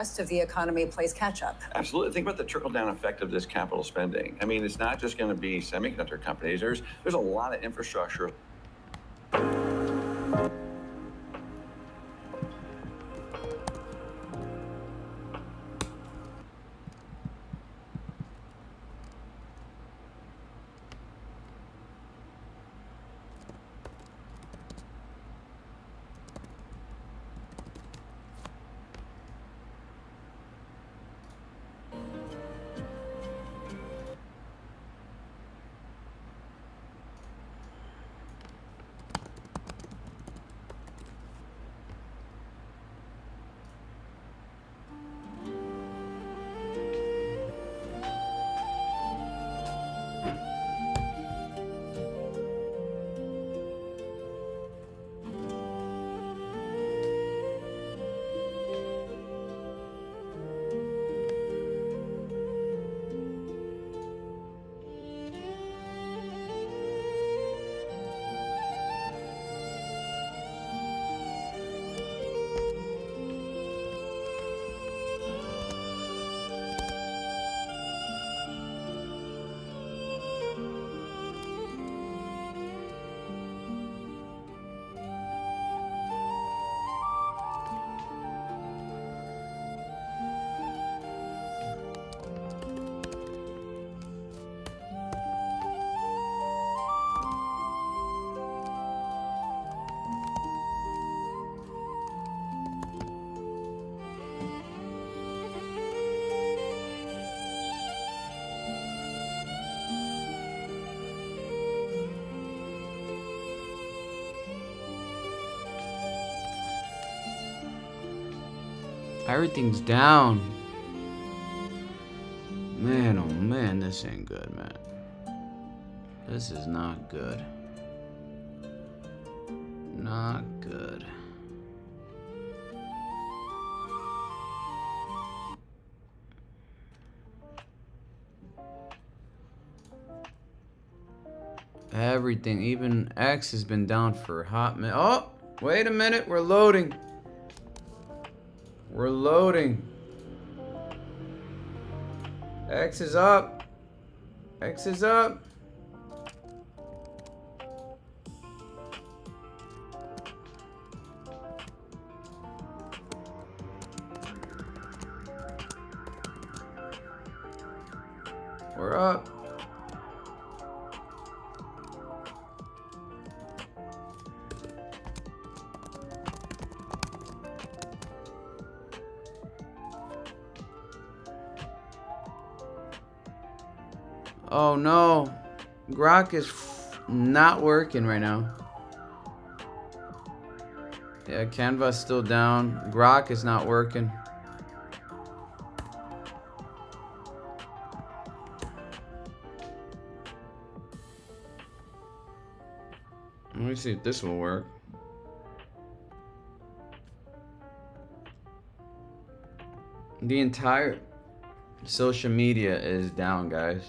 rest of the economy plays catch up. Absolutely. Think about the trickle-down effect of this capital spending. I mean, it's not just going to be semiconductor companies. There's a lot of infrastructure. Everything's down. Man, oh man, this ain't good, man. This is not good. Not good. Everything, even X has been down for a hot minute. Oh, wait a minute, we're loading. We're loading. X is up. X is up. We're up. Oh no, Grok is not working right now. Yeah, Canva's still down. Grok is not working. Let me see if this will work. The entire social media is down, guys.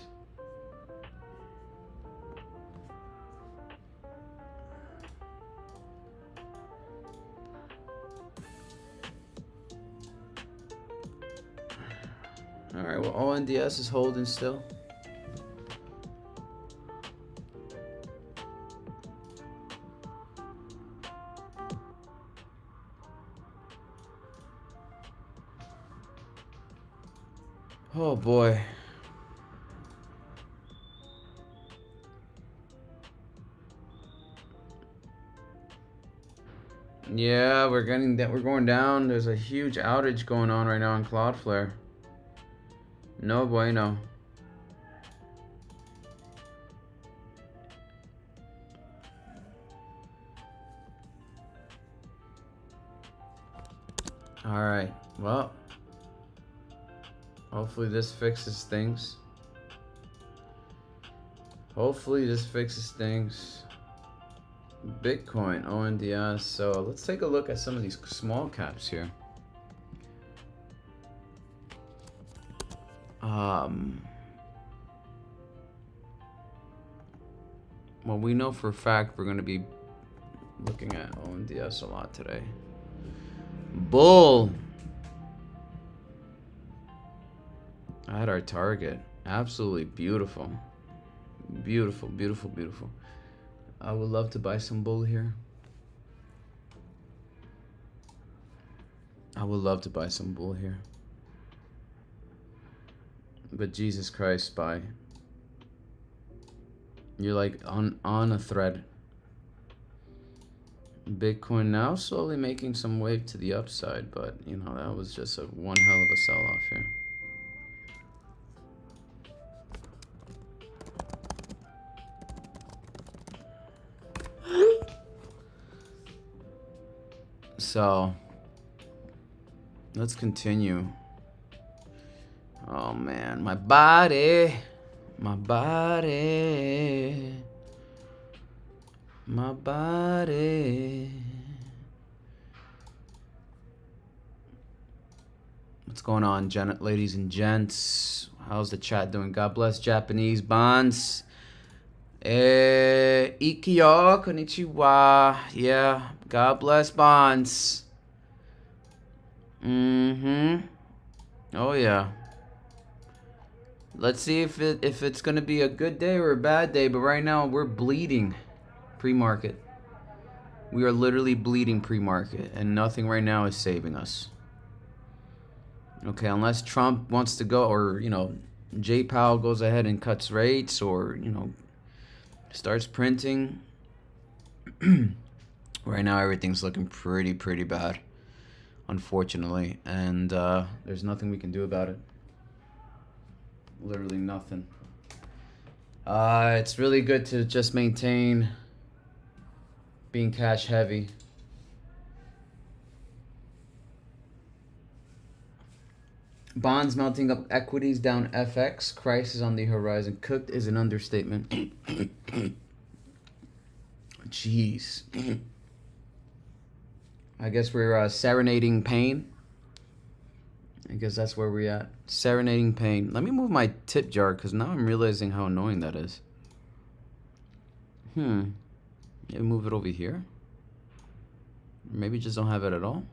Alright, well, ONDS is holding still. Oh boy. Yeah, we're getting that. We're going down. There's a huge outage going on right now on CloudFlare. No bueno. All right. Well, hopefully this fixes things. Hopefully this fixes things. Bitcoin, ONDS. So let's take a look at some of these small caps here. Well, we know for a fact we're going to be looking at ONDS a lot today. Bull. At our target. Absolutely beautiful. Beautiful, beautiful, beautiful. I would love to buy some bull here. I would love to buy some bull here. But Jesus Christ, SPY. You're like on a thread. Bitcoin now slowly making some wave to the upside, but you know, that was just a one hell of a sell-off here. So let's continue. Oh man, my body, my body, my body. What's going on, ladies and gents? How's the chat doing? God bless Japanese bonds. Ikyo, konnichiwa. Yeah, God bless bonds. Oh yeah. Let's see if it's gonna be a good day or a bad day. But right now we're bleeding pre-market. We are literally bleeding pre-market, and nothing right now is saving us. Okay, unless Trump wants to go, or you know, Jay Powell goes ahead and cuts rates, or you know, starts printing. Right now everything's looking pretty bad, unfortunately, and there's nothing we can do about it. Literally nothing. It's really good to just maintain being cash heavy. Bonds melting up, equities down, FX, crisis on the horizon. Cooked is an understatement. Jeez. I guess we're serenading pain. I guess that's where we're at. Serenading pain. Let me move my tip jar, because now I'm realizing how annoying that is. Maybe move it over here. Maybe just don't have it at all.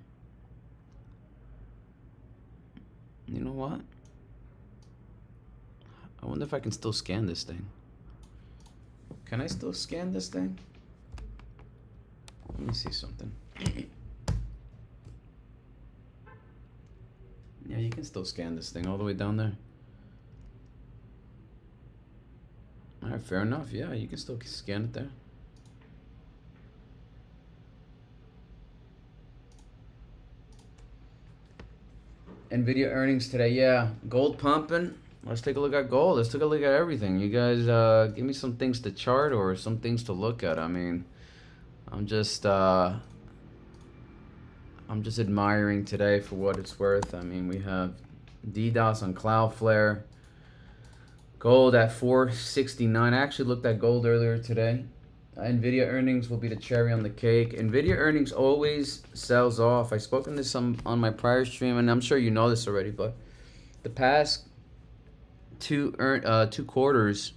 You know what? I wonder if I can still scan this thing. Can I still scan this thing? Let me see something. Yeah, you can still scan this thing all the way down there. Alright, fair enough. Yeah, you can still scan it there. Nvidia earnings today. Yeah, gold pumping. Let's take a look at gold. Let's take a look at everything. You guys give me some things to chart or some things to look at. I mean, I'm just admiring today for what it's worth. I mean, we have DDoS on CloudFlare. Gold at 469. I actually looked at gold earlier today. Nvidia earnings will be the cherry on the cake. Nvidia earnings always sells off. I've spoken this on my prior stream, and I'm sure you know this already, but the past two quarters,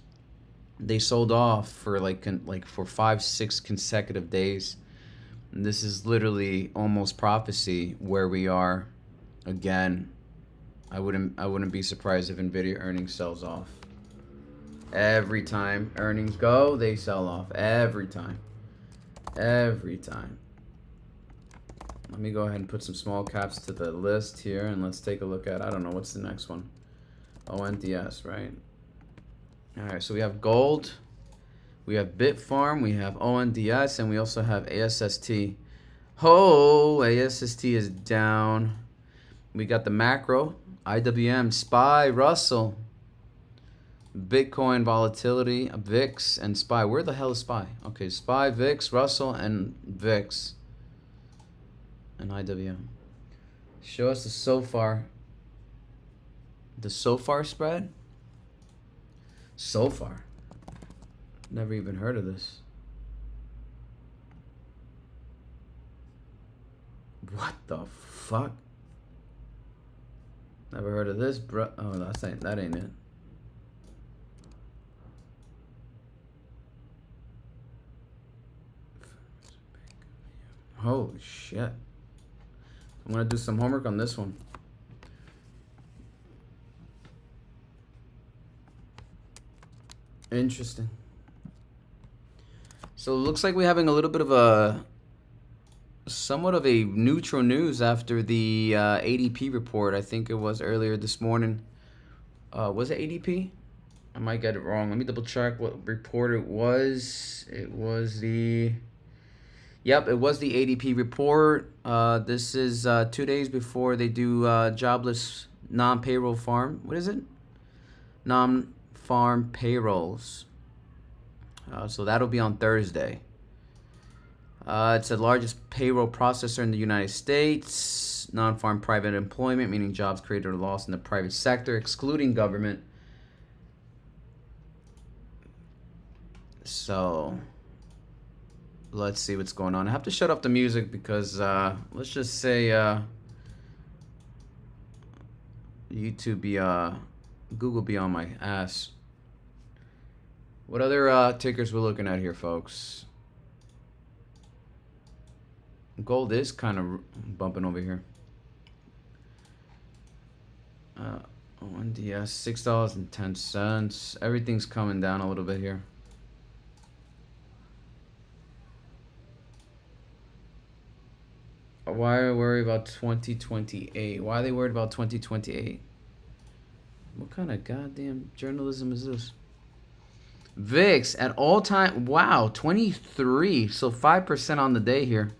they sold off for like for 5-6 consecutive days. And this is literally almost prophecy where we are again. I wouldn't be surprised if Nvidia earnings sells off. Every time earnings go, they sell off. Every time. Every time. Let me go ahead and put some small caps to the list here, and let's take a look at, I don't know, what's the next one? ONDS, right? Alright, so we have gold, we have Bitfarm, we have ONDS, and we also have ASST. Oh, ASST is down. We got the macro, IWM, SPY, Russell, Bitcoin volatility, VIX, and SPY. Where the hell is SPY? Okay, SPY, VIX, Russell, and VIX. And IWM. Show us the SOFR. The SOFR spread? SOFR. Never even heard of this. What the fuck? Never heard of this, bro. Oh, that ain't it. Holy shit. I'm gonna do some homework on this one. Interesting. So it looks like we're having a little bit of a somewhat of a neutral news after the ADP report. I think it was earlier this morning. Was it ADP? I might get it wrong. Let me double check what report it was. It was the... Yep, it was the ADP report. This is 2 days before they do jobless non-payroll farm. What is it? Non-farm payrolls. So that'll be on Thursday. It's the largest payroll processor in the United States. Non-farm private employment, meaning jobs created or lost in the private sector, excluding government. So let's see what's going on. I have to shut off the music because let's just say YouTube be Google be on my ass. What other tickers we're looking at here, folks? Gold is kind of bumping over here. ONDS $6.10. Everything's coming down a little bit here. Why are they worried about 2028? Why are they worried about 2028? What kind of goddamn journalism is this? VIX at all time. Wow, 23. So 5% on the day here.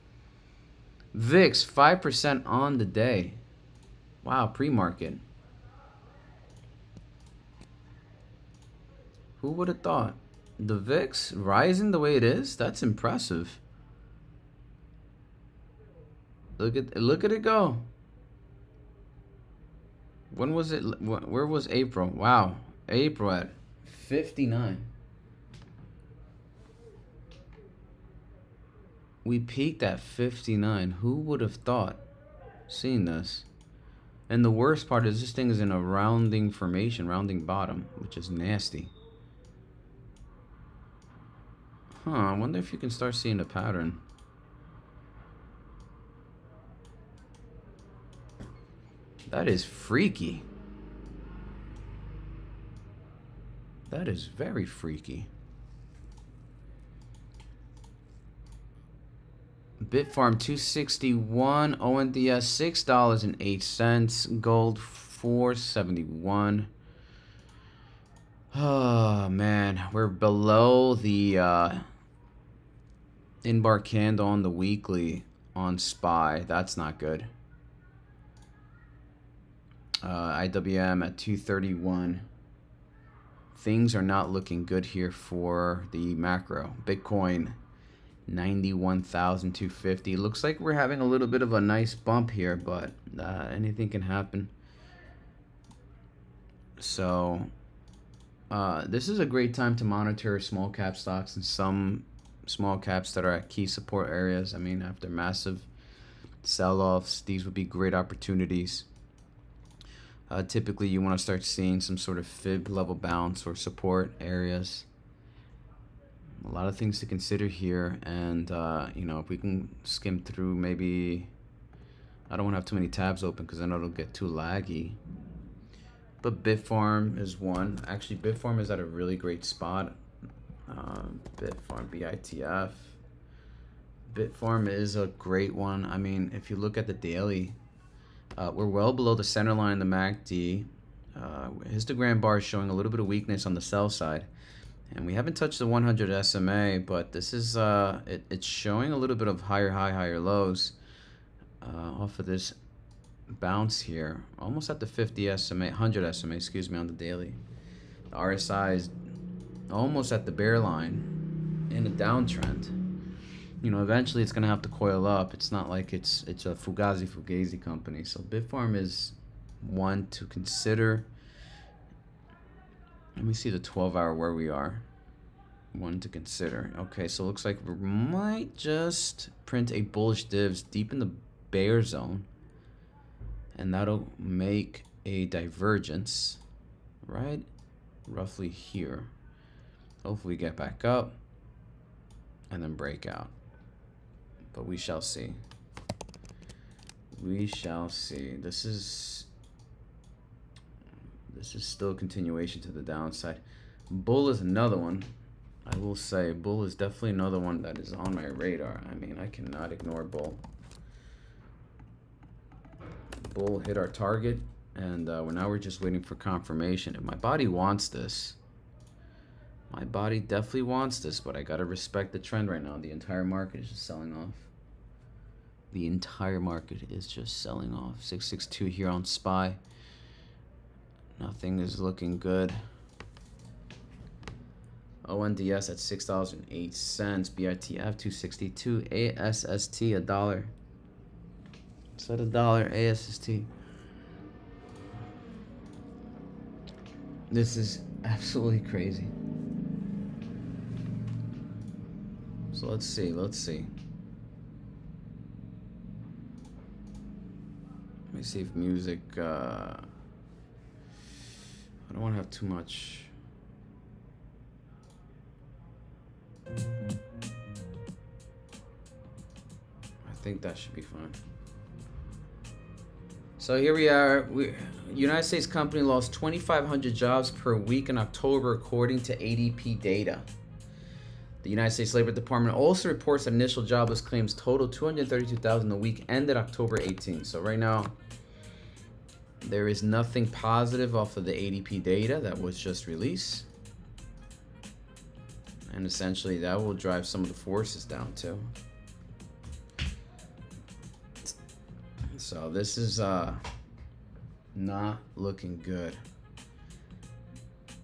VIX 5% on the day. Wow, pre-market. Who would have thought? The VIX rising the way it is? That's impressive. Look at it go. When was it? Where was April? Wow, April at 59. We peaked at 59. Who would have thought? Seeing this. And the worst part is this thing is in a rounding formation, rounding bottom, which is nasty. Huh, I wonder if you can start seeing a pattern. That is freaky. That is very freaky. Bitfarm 261, ONDS $6.08, gold 471. Oh man, we're below the in-bar candle on the weekly on SPY. That's not good. IWM at 231. Things are not looking good here for the macro. Bitcoin 91,250. Looks like we're having a little bit of a nice bump here, but anything can happen. So this is a great time to monitor small cap stocks and some small caps that are at key support areas. I mean, after massive sell-offs, these would be great opportunities. Typically, you want to start seeing some sort of fib level bounce or support areas. A lot of things to consider here, and you know, if we can skim through, maybe I don't want to have too many tabs open because I know it'll get too laggy. But Bitfarm is one. Actually, Bitfarm is at a really great spot. Bitfarm, BITF. Bitfarm is a great one. I mean, if you look at the daily, we're well below the center line in the MACD. Histogram bar is showing a little bit of weakness on the sell side. And we haven't touched the 100 SMA, but this is it's showing a little bit of higher high, higher lows off of this bounce here, almost at the 50 SMA, 100 SMA, excuse me, on the daily. The RSI is almost at the bear line in a downtrend. You know, eventually it's gonna have to coil up. It's not like it's a Fugazi company. So Bitfarm is one to consider. Let me see the 12-hour where we are. One to consider. Okay, so it looks like we might just print a bullish divs deep in the bear zone. And that'll make a divergence right roughly here. Hopefully get back up and then break out. But we shall see. We shall see. This is still a continuation to the downside. Bull is another one. I will say Bull is definitely another one that is on my radar. I mean, I cannot ignore Bull. Bull hit our target, and now we're just waiting for confirmation. If my body wants this, my body definitely wants this, but I gotta respect the trend right now. The entire market is just selling off. The entire market is just selling off. 662 here on SPY. Nothing is looking good. ONDS at $6.08. BITF 262. ASST $1. It's at $1. ASST. This is absolutely crazy. So let's see. Let me see if music. I don't want to have too much. I think that should be fine. So here we are. United States company lost 2,500 jobs per week in October, according to ADP data. The United States Labor Department also reports that initial jobless claims total 232,000 a week, ended October 18. So right now, there is nothing positive off of the ADP data that was just released. And essentially, that will drive some of the forces down too. So this is not looking good.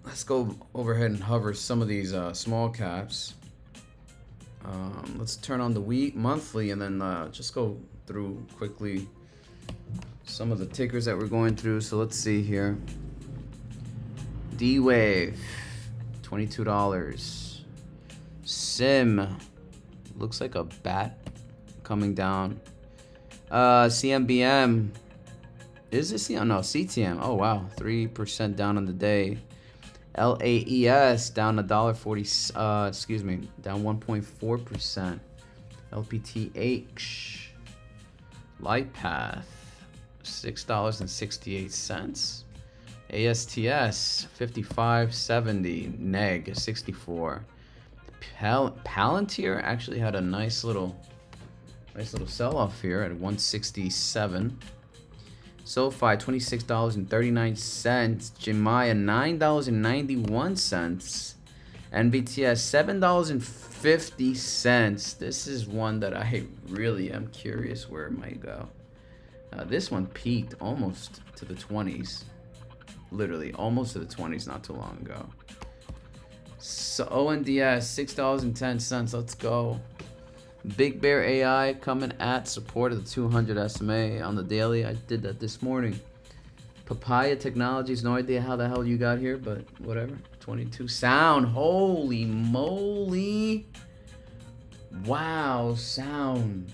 Let's go overhead and hover some of these small caps. Let's turn on the monthly, and then just go through quickly some of the tickers that we're going through. So let's see here. D-Wave, $22. Sim, looks like a bat coming down. CMBM, is this CM? No, CTM. Oh wow, 3% down on the day. LAES down $1.40. Excuse me, down 1.4%. LPTH, Lightpath, $6.68. ASTS 55.70. Neg 64. Palantir actually had a nice little sell-off here at 167. SoFi $26.39. Jemaya $9.91. NVTS $7.50. This is one that I really am curious where it might go. This one peaked almost to the 20s. Literally almost to the 20s not too long ago. So ONDS $6.10. Let's go. Big Bear AI coming at support of the 200 SMA on the daily. I did that this morning. Papaya Technologies, no idea how the hell you got here, but whatever. 22. Sound, holy moly. Wow, Sound.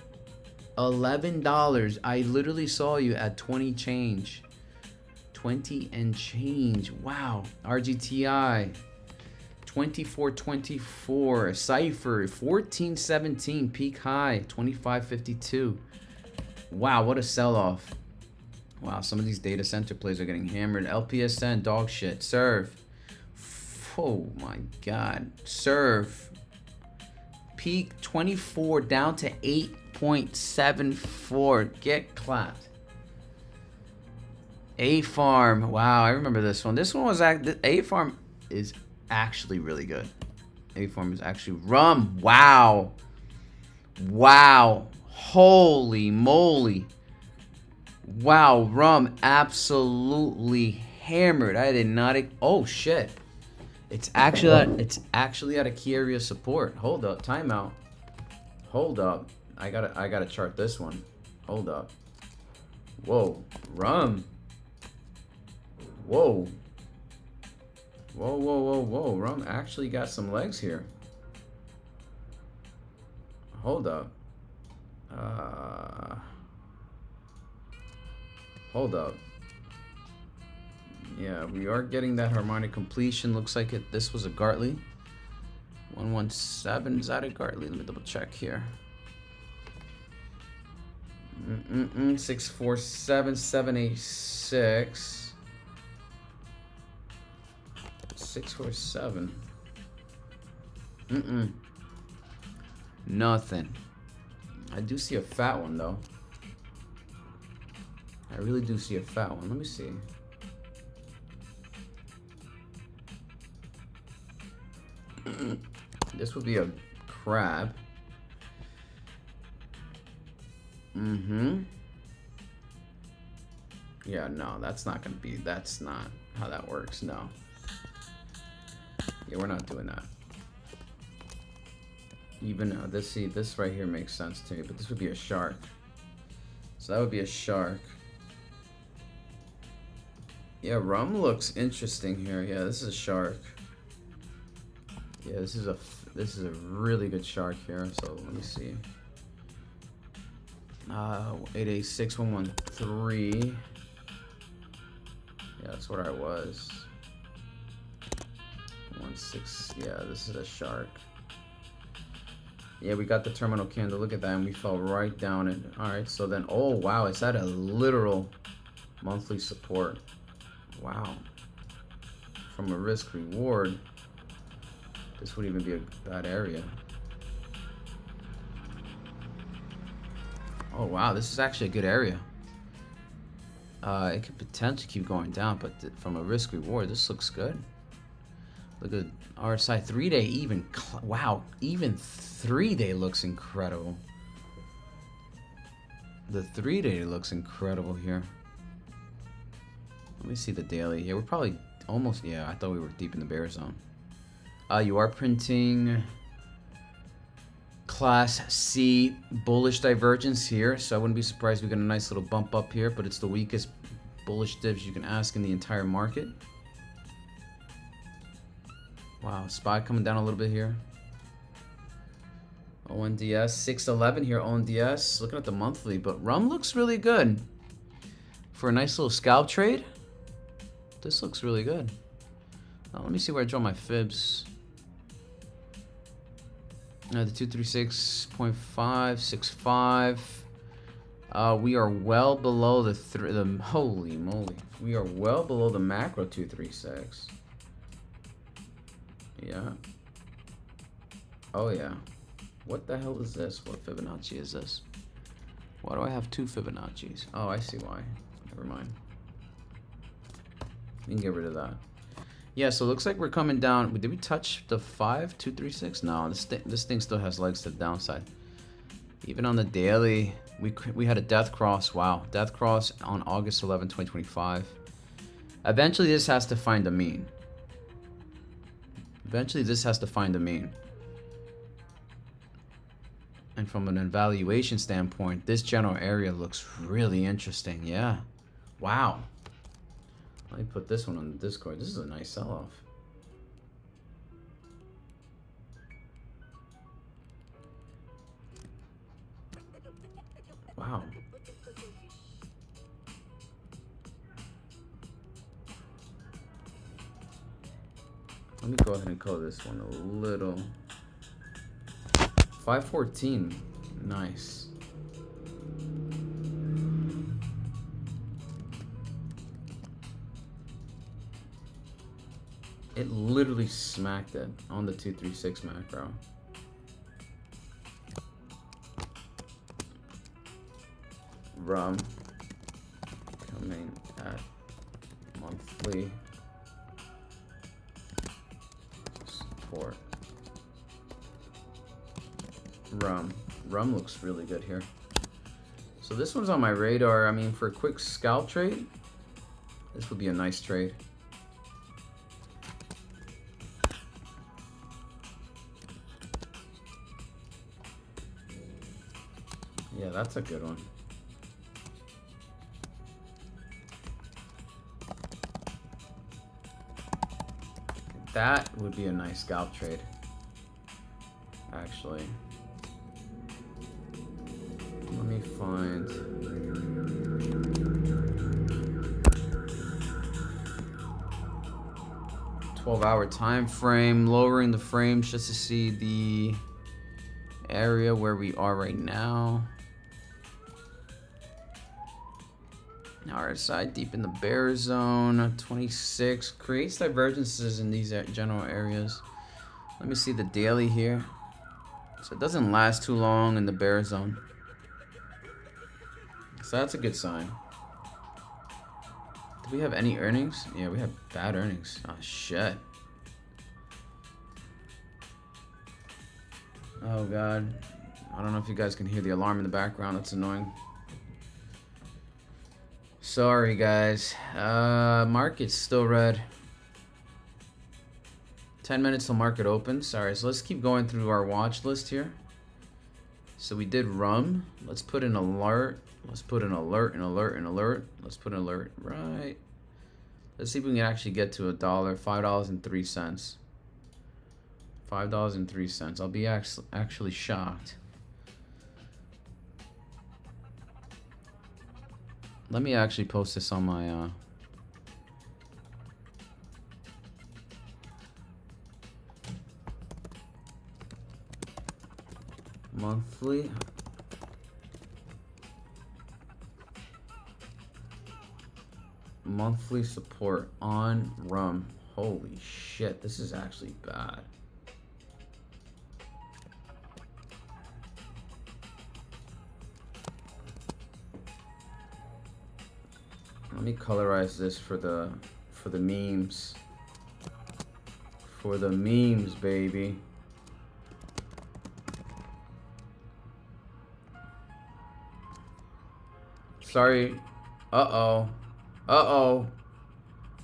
$11. I literally saw you at 20 change. 20 and change. Wow. RGTI. 24.24. Cypher 14.17. Peak high 25.52. Wow, what a sell-off. Wow, some of these data center plays are getting hammered. LPSN, dog shit. Serve. Oh my god. Serve. Peak 24 down to 8.74. Get clapped. A-Farm. Wow, I remember this one. This one was A-Farm is actually really good. A-Farm is actually rum. Wow. Wow. Holy moly. Wow, rum absolutely hammered. I did not. Oh shit. It's actually at a key area support. Hold up. Timeout. Hold up. I gotta chart this one. Hold up. Whoa. Rum. Whoa. Whoa, whoa, whoa, whoa. Rum actually got some legs here. Hold up. Hold up. Yeah, we are getting that harmonic completion. Looks like this was a Gartley. 117. Is that a Gartley? Let me double check here. 647, 786. 647. Nothing. I do see a fat one though. I really do see a fat one. Let me see. This would be a crab. Yeah, no, that's not gonna be, that's not how that works, no. Yeah, we're not doing that. Even this right here makes sense to me, but this would be a shark. So that would be a shark. Yeah, rum looks interesting here. Yeah, this is a shark. Yeah, this is a really good shark here. So let me see. 886113. Yeah, that's what I was. 16. Yeah, this is a shark. Yeah, we got the terminal candle. Look at that, and we fell right down it. All right, so then, oh wow, is that a literal monthly support? Wow. From a risk reward, this would even be a bad area. Oh wow, this is actually a good area. It could potentially keep going down, but from a risk reward, this looks good. Look at RSI 3-day even. Wow, even 3-day looks incredible. The 3-day looks incredible here. Let me see the daily. Yeah, we're probably almost, yeah, I thought we were deep in the bear zone. You are printing Class C bullish divergence here, so I wouldn't be surprised if we get a nice little bump up here, but it's the weakest bullish divs you can ask in the entire market. Wow, SPY coming down a little bit here. ONDS 611 here, ONDS. Looking at the monthly, but rum looks really good for a nice little scalp trade. This looks really good. Now, let me see where I draw my fibs. The 236.565. We are well below the holy moly. We are well below the macro 236. Yeah. Oh yeah. What the hell is this? What Fibonacci is this? Why do I have two Fibonaccis? Oh, I see why. Never mind. You can get rid of that. Yeah, so it looks like we're coming down. Did we touch the 5236? No, this thing still has legs to the downside. Even on the daily, we had a death cross. Wow, death cross on August 11, 2025. Eventually, this has to find a mean. Eventually, this has to find a mean. And from an evaluation standpoint, this general area looks really interesting. Yeah. Wow. Let me put this one on the Discord. This is a nice sell-off. Wow. Let me go ahead and color this one a little. 514. Nice. It literally smacked it on the 236 macro. Rum coming at monthly support. Rum looks really good here. So this one's on my radar. I mean, for a quick scalp trade, this would be a nice trade. Yeah, that's a good one. That would be a nice scalp trade, actually. Let me find. "12-hour time frame," lowering the frames just to see the area where we are right now. RSI deep in the bear zone. 26 creates divergences in these general areas. Let me see the daily here. So it doesn't last too long in the bear zone. So that's a good sign. Do we have any earnings? Yeah, we have bad earnings. Oh, shit. Oh, God. I don't know if you guys can hear the alarm in the background. That's annoying. Sorry, guys. Market's still red. 10 minutes till market opens. Alright, so let's keep going through our watch list here. So we did rum. Let's put an alert. Let's put an alert, an alert, an alert. Let's put an alert right. Let's see if we can actually get to $1, $5.03. $5.03. I'll be actually shocked. Let me actually post this on my monthly. Monthly support on rum. Holy shit, this is actually bad. Let me colorize this for the memes. For the memes, baby. Sorry. Uh-oh. Uh-oh.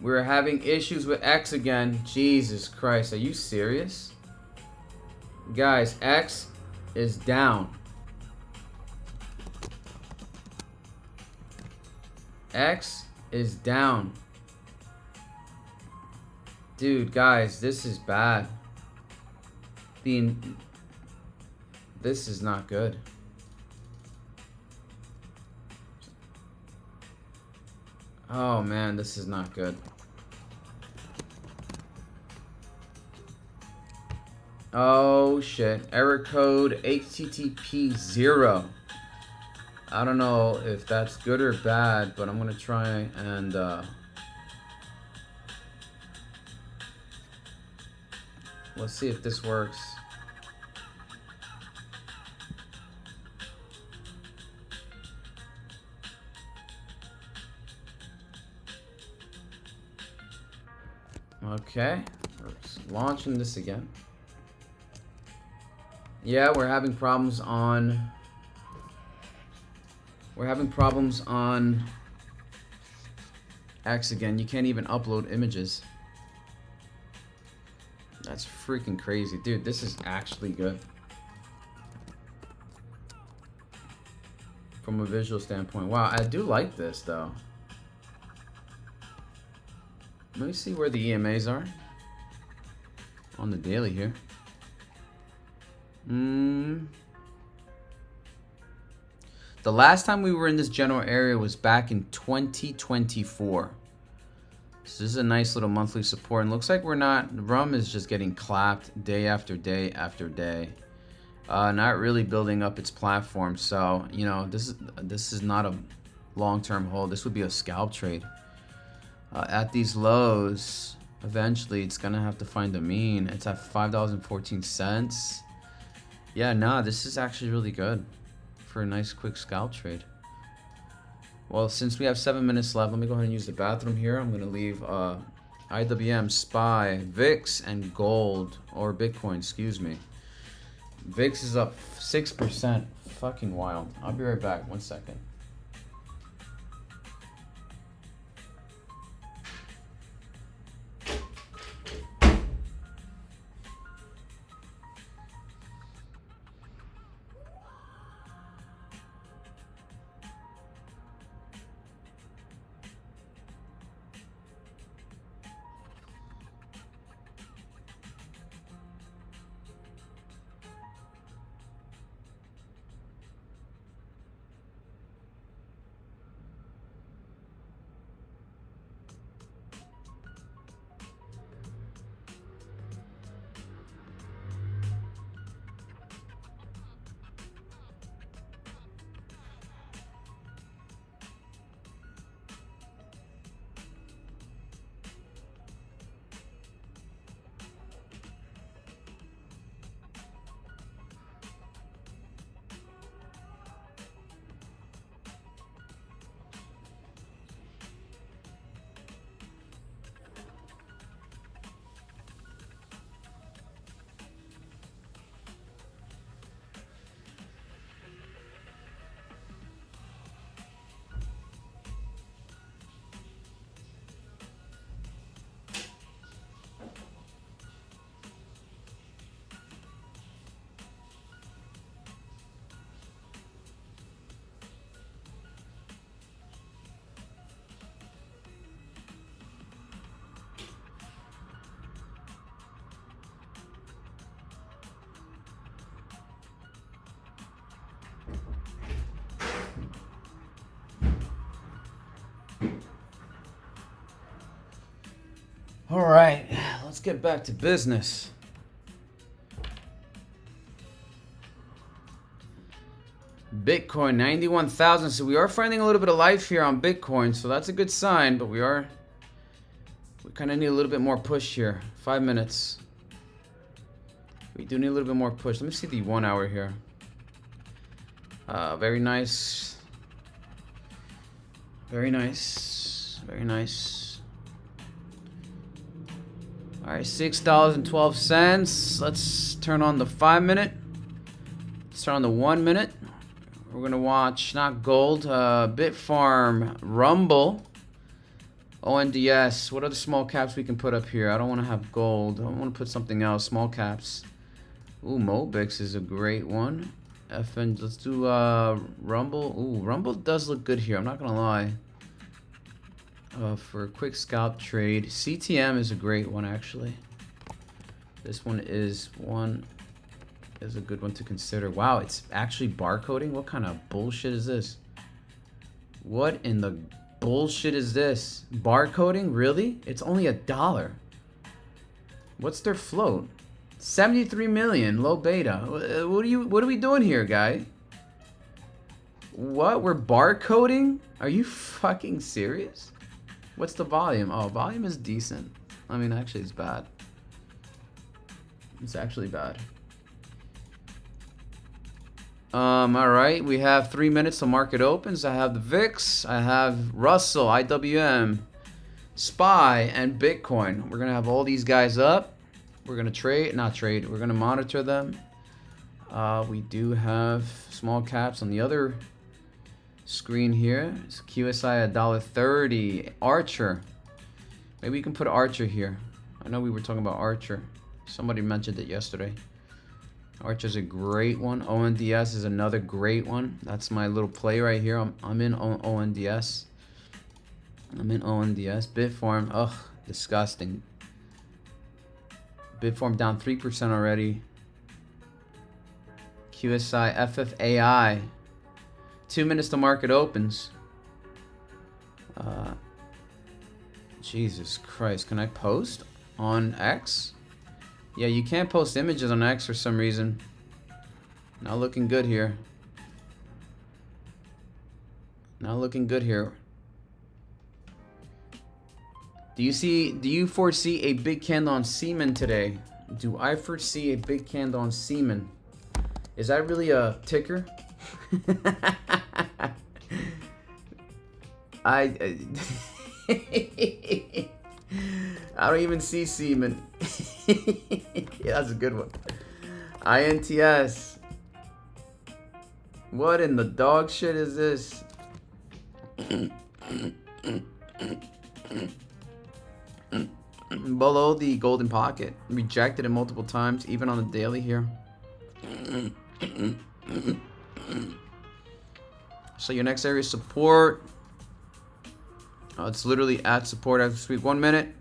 We're having issues with X again. Jesus Christ. Are you serious? Guys, X is down. X is down. Dude, guys, this is bad. This is not good. Oh man, this is not good. Oh shit. Error code HTTP 0. I don't know if that's good or bad, but I'm gonna try and let's see if this works. Okay, we're launching this again. Yeah, we're having problems on X again. You can't even upload images. That's freaking crazy. Dude, this is actually good. From a visual standpoint. Wow, I do like this though. Let me see where the EMAs are. On the daily here. The last time we were in this general area was back in 2024. So this is a nice little monthly support. And looks like we're not, rum is just getting clapped day after day after day. Not really building up its platform. So, you know, this is not a long-term hold. This would be a scalp trade. At these lows, eventually it's gonna have to find a mean. It's at $5.14. Yeah, nah, this is actually really good for a nice quick scalp trade. Well, since we have 7 minutes left, let me go ahead and use the bathroom here. I'm gonna leave IWM, SPY, VIX, and gold, or Bitcoin, excuse me. VIX is up 6%. Fucking wild. I'll be right back. 1 second. All right, let's get back to business. Bitcoin 91,000. So we are finding a little bit of life here on Bitcoin, so that's a good sign. But we kind of need a little bit more push here. 5 minutes. We do need a little bit more push. Let me see the 1 hour here. Very nice. Very nice. Very nice. All right, $6.12. Let's turn on the 5 minute. Let's turn on the 1 minute. We're gonna watch not gold, Bitfarm, Rumble, ONDS. What other small caps we can put up here? I don't want to have gold. I want to put something else. Small caps. Ooh, Mobix is a great one. FN. Let's do Rumble. Ooh, Rumble does look good here. I'm not gonna lie. For a quick scalp trade, CTM is a great one actually. This one is a good one to consider. Wow, it's actually barcoding. What kind of bullshit is this? What in the bullshit is this? Barcoding? Really? It's only $1. What's their float? 73 million, low beta. What are we doing here, guy? What? We're barcoding? Are you fucking serious? What's the volume? Oh, volume is decent. I mean, actually, it's bad. It's actually bad. All right, we have 3 minutes till market opens. I have the VIX, I have Russell, IWM, SPY, and Bitcoin. We're gonna have all these guys up. We're gonna we're gonna monitor them. We do have small caps on the other screen here. It's QSI $1.30. Archer. Maybe we can put Archer here. I know we were talking about Archer. Somebody mentioned it yesterday. Archer's a great one. ONDS is another great one. That's my little play right here. I'm in ONDS. I'm in ONDS. Bitfarm, ugh, disgusting. Bitfarm down 3% already. QSI, FFAI. 2 minutes till market opens. Jesus Christ, can I post on X? Yeah, you can't post images on X for some reason. Not looking good here. Not looking good here. Do you foresee a big candle on Seaman today? Do I foresee a big candle on Seaman? Is that really a ticker? I don't even see Seaman. Yeah, that's a good one. INTS. What in the dog shit is this? Below the golden pocket. Rejected it multiple times, even on the daily here. So your next area is support. It's literally at support as we speak. 1 minute.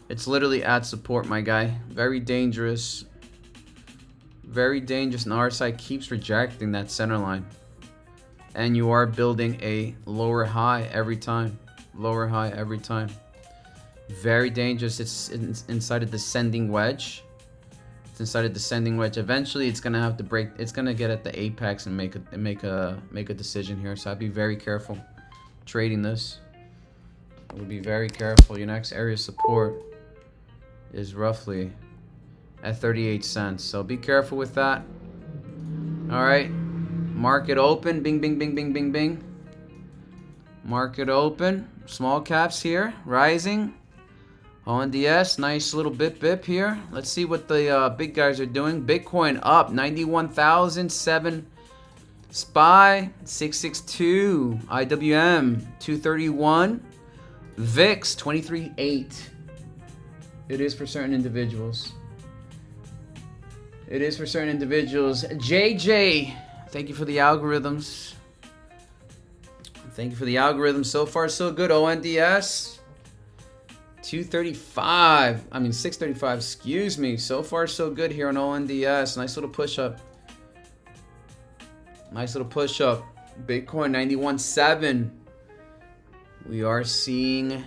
It's literally at support, my guy. Very dangerous. Very dangerous. And RSI keeps rejecting that center line. And you are building a lower high every time. Lower high every time. Very dangerous. It's inside a descending wedge. It's inside a descending wedge. Eventually, it's gonna have to break. It's gonna get at the apex and make a decision here. So I'd be very careful trading this. I would be very careful. Your next area of support is roughly at 38 cents. So be careful with that. All right. Market open. Bing, bing, bing, bing, bing, bing. Market open. Small caps here. Rising. ONDS. Nice little bip here. Let's see what the big guys are doing. Bitcoin up 91,007. SPY 662. IWM 231. VIX 23.8. It is for certain individuals. It is for certain individuals. JJ, thank you for the algorithms. Thank you for the algorithms. So far, so good. ONDS 235. I mean 635. Excuse me. So far, so good here on ONDS. Nice little push up. Nice little push up. Bitcoin 91.7. We are seeing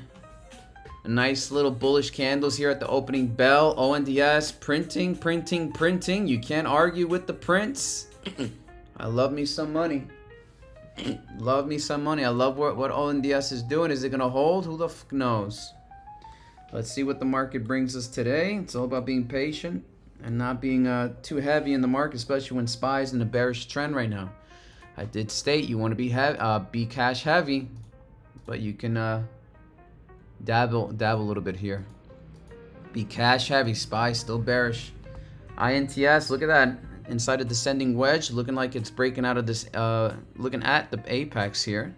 A nice little bullish candles here at the opening bell. ONDS printing, printing, printing. You can't argue with the prints. I love me some money. Love me some money. I love what ONDS is doing. Is it going to hold? Who the fuck knows? Let's see what the market brings us today. It's all about being patient and not being too heavy in the market, especially when SPY's in a bearish trend right now. I did state you want to be cash heavy, but you can dabble a little bit here. Be cash heavy. SPY still bearish. INTS, look at that. Inside a descending wedge, looking like it's breaking out of this, looking at the apex here.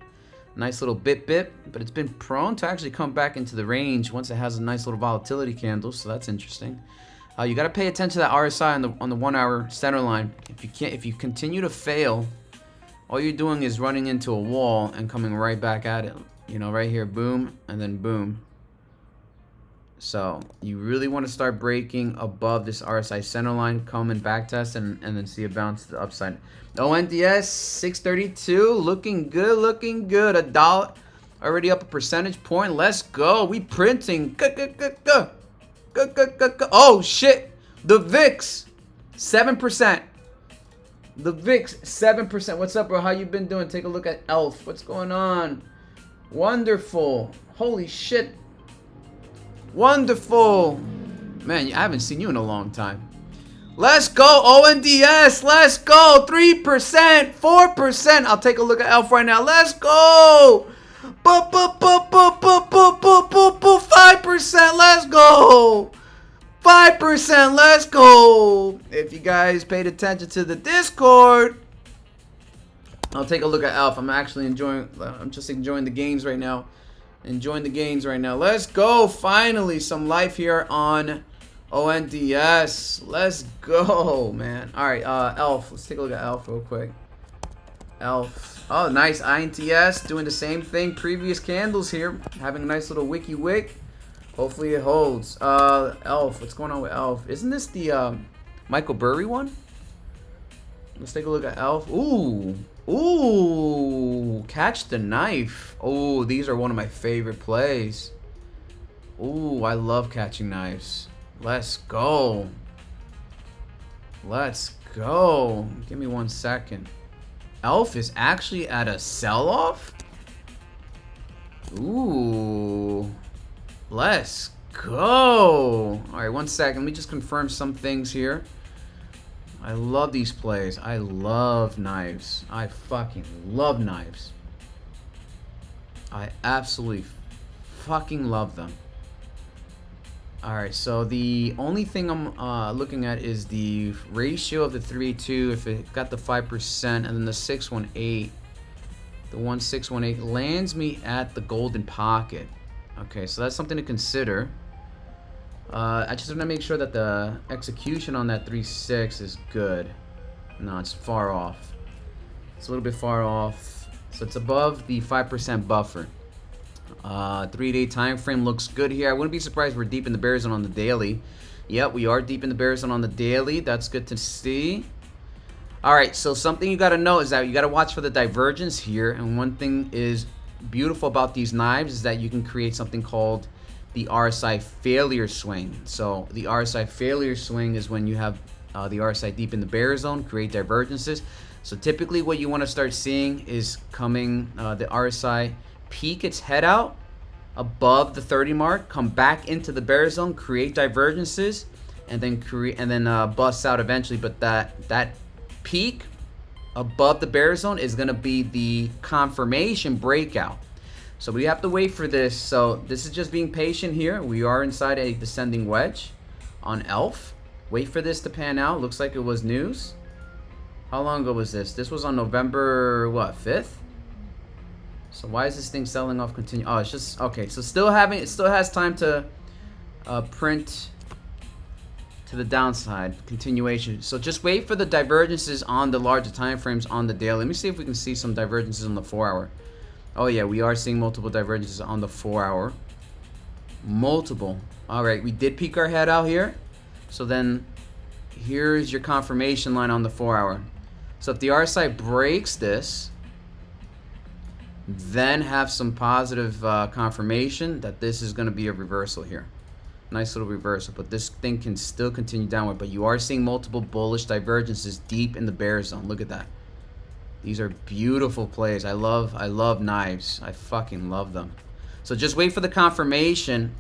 Nice little bit, but it's been prone to actually come back into the range once it has a nice little volatility candle, so that's interesting. You got to pay attention to that RSI on the 1 hour center line. If you continue to fail, all you're doing is running into a wall and coming right back at it. You know, right here, boom, and then boom. So you really want to start breaking above this RSI center line, come and back test, and then see a bounce to the upside. ONDS 632, looking good, looking good. $1 already up a percentage point. Let's go. We printing. Oh shit. The VIX 7%. The VIX 7%. What's up, bro? How you been doing? Take a look at ELF. What's going on? Wonderful. Holy shit. Wonderful. Man, I haven't seen you in a long time. Let's go, ONDS. Let's go. 3%, 4%. I'll take a look at ELF right now. Let's go. 5%. Let's go. 5%. Let's go. If you guys paid attention to the Discord, I'll take a look at ELF. I'm just enjoying the games right now. Let's go. Finally, some life here on ONDS. Let's go, man. All right, ELF. Let's take a look at ELF real quick. ELF. Oh, nice. INTS doing the same thing. Previous candles here. Having a nice little wicky wick. Hopefully it holds. ELF. What's going on with ELF? Isn't this the Michael Burry one? Let's take a look at ELF. Ooh. Ooh. Catch the knife. Oh, these are one of my favorite plays. Ooh, I love catching knives. Let's go. Let's go. Give me 1 second. ELF is actually at a sell-off? Ooh. Let's go. Alright, 1 second. Let me just confirm some things here. I love these plays. I love knives. I fucking love knives. I absolutely fucking love them. Alright, so the only thing I'm looking at is the ratio of the 382, if it got the 5%, and then the 618. The 1618 lands me at the golden pocket. Okay, so that's something to consider. I just want to make sure that the execution on that 3.6 is good. No, it's far off. It's a little bit far off. So it's above the 5% buffer. 3-day time frame looks good here. I wouldn't be surprised if we're deep in the bear zone on the daily. Yep, we are deep in the bear zone on the daily. That's good to see. Alright, so something you got to know is that you got to watch for the divergence here. And one thing is beautiful about these knives is that you can create something called the RSI failure swing. So the RSI failure swing is when you have the RSI deep in the bear zone, create divergences. So typically what you want to start seeing is coming the RSI peek its head out above the 30 mark, come back into the bear zone, create divergences, and then bust out eventually. But that peak above the bear zone is going to be the confirmation breakout. So we have to wait for this. So this is just being patient here. We are inside a descending wedge on ELF. Wait for this to pan out. Looks like it was news. How long ago was this? This was on November, what, 5th? So why is this thing selling off continue? Oh, it's just, okay. So it still has time to print to the downside, continuation. So just wait for the divergences on the larger time frames on the daily. Let me see if we can see some divergences on the 4 hour. Oh yeah, we are seeing multiple divergences on the 4 hour. Multiple. All right, we did peek our head out here. So then here's your confirmation line on the 4 hour. So if the RSI breaks this, then have some positive confirmation that this is going to be a reversal here. Nice little reversal, but this thing can still continue downward. But you are seeing multiple bullish divergences deep in the bear zone. Look at that. These are beautiful plays. I love knives. I fucking love them. So just wait for the confirmation.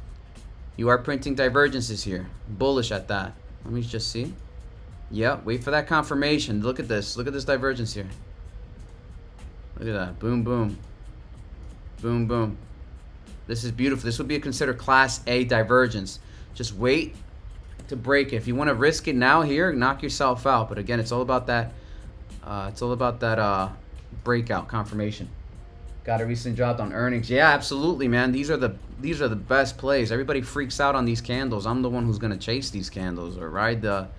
You are printing divergences here. Bullish at that. Let me just see. Yep, wait for that confirmation. Look at this. Look at this divergence here. Look at that. Boom, boom. Boom, boom. This is beautiful. This would be considered Class A divergence. Just wait to break it. If you want to risk it now here, knock yourself out. But again, it's all about that. Breakout confirmation. Got a recent drop on earnings. Yeah, absolutely, man. These are the best plays. Everybody freaks out on these candles. I'm the one who's gonna chase these candles or ride the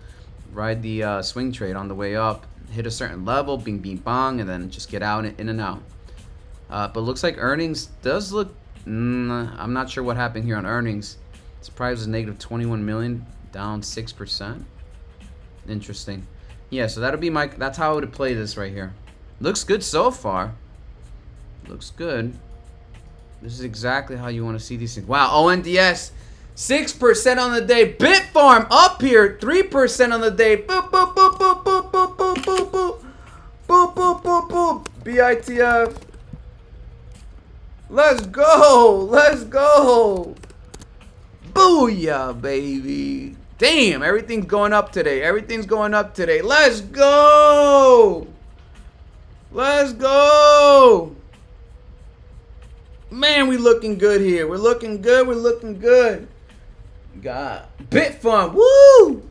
swing trade on the way up. Hit a certain level, bing, bing, bong, and then just get out in and out. But looks like earnings does look. I'm not sure what happened here on earnings. This price was negative 21 million, down 6%. Interesting. Yeah, so that'll be my. That's how I would play this right here. Looks good so far. Looks good. This is exactly how you want to see these things. Wow, ONDS, 6% on the day. Bitfarm up here, 3% on the day. Boop, boop, boop, boop, boop, boop, boop, boop, boop. Boop, boop, boop, boop. BITF. Let's go. Let's go. Booyah, baby. Damn, everything's going up today. Everything's going up today. Let's go. Let's go. Man, we looking good here. We're looking good. We're looking good. God. Bitfun. Woo.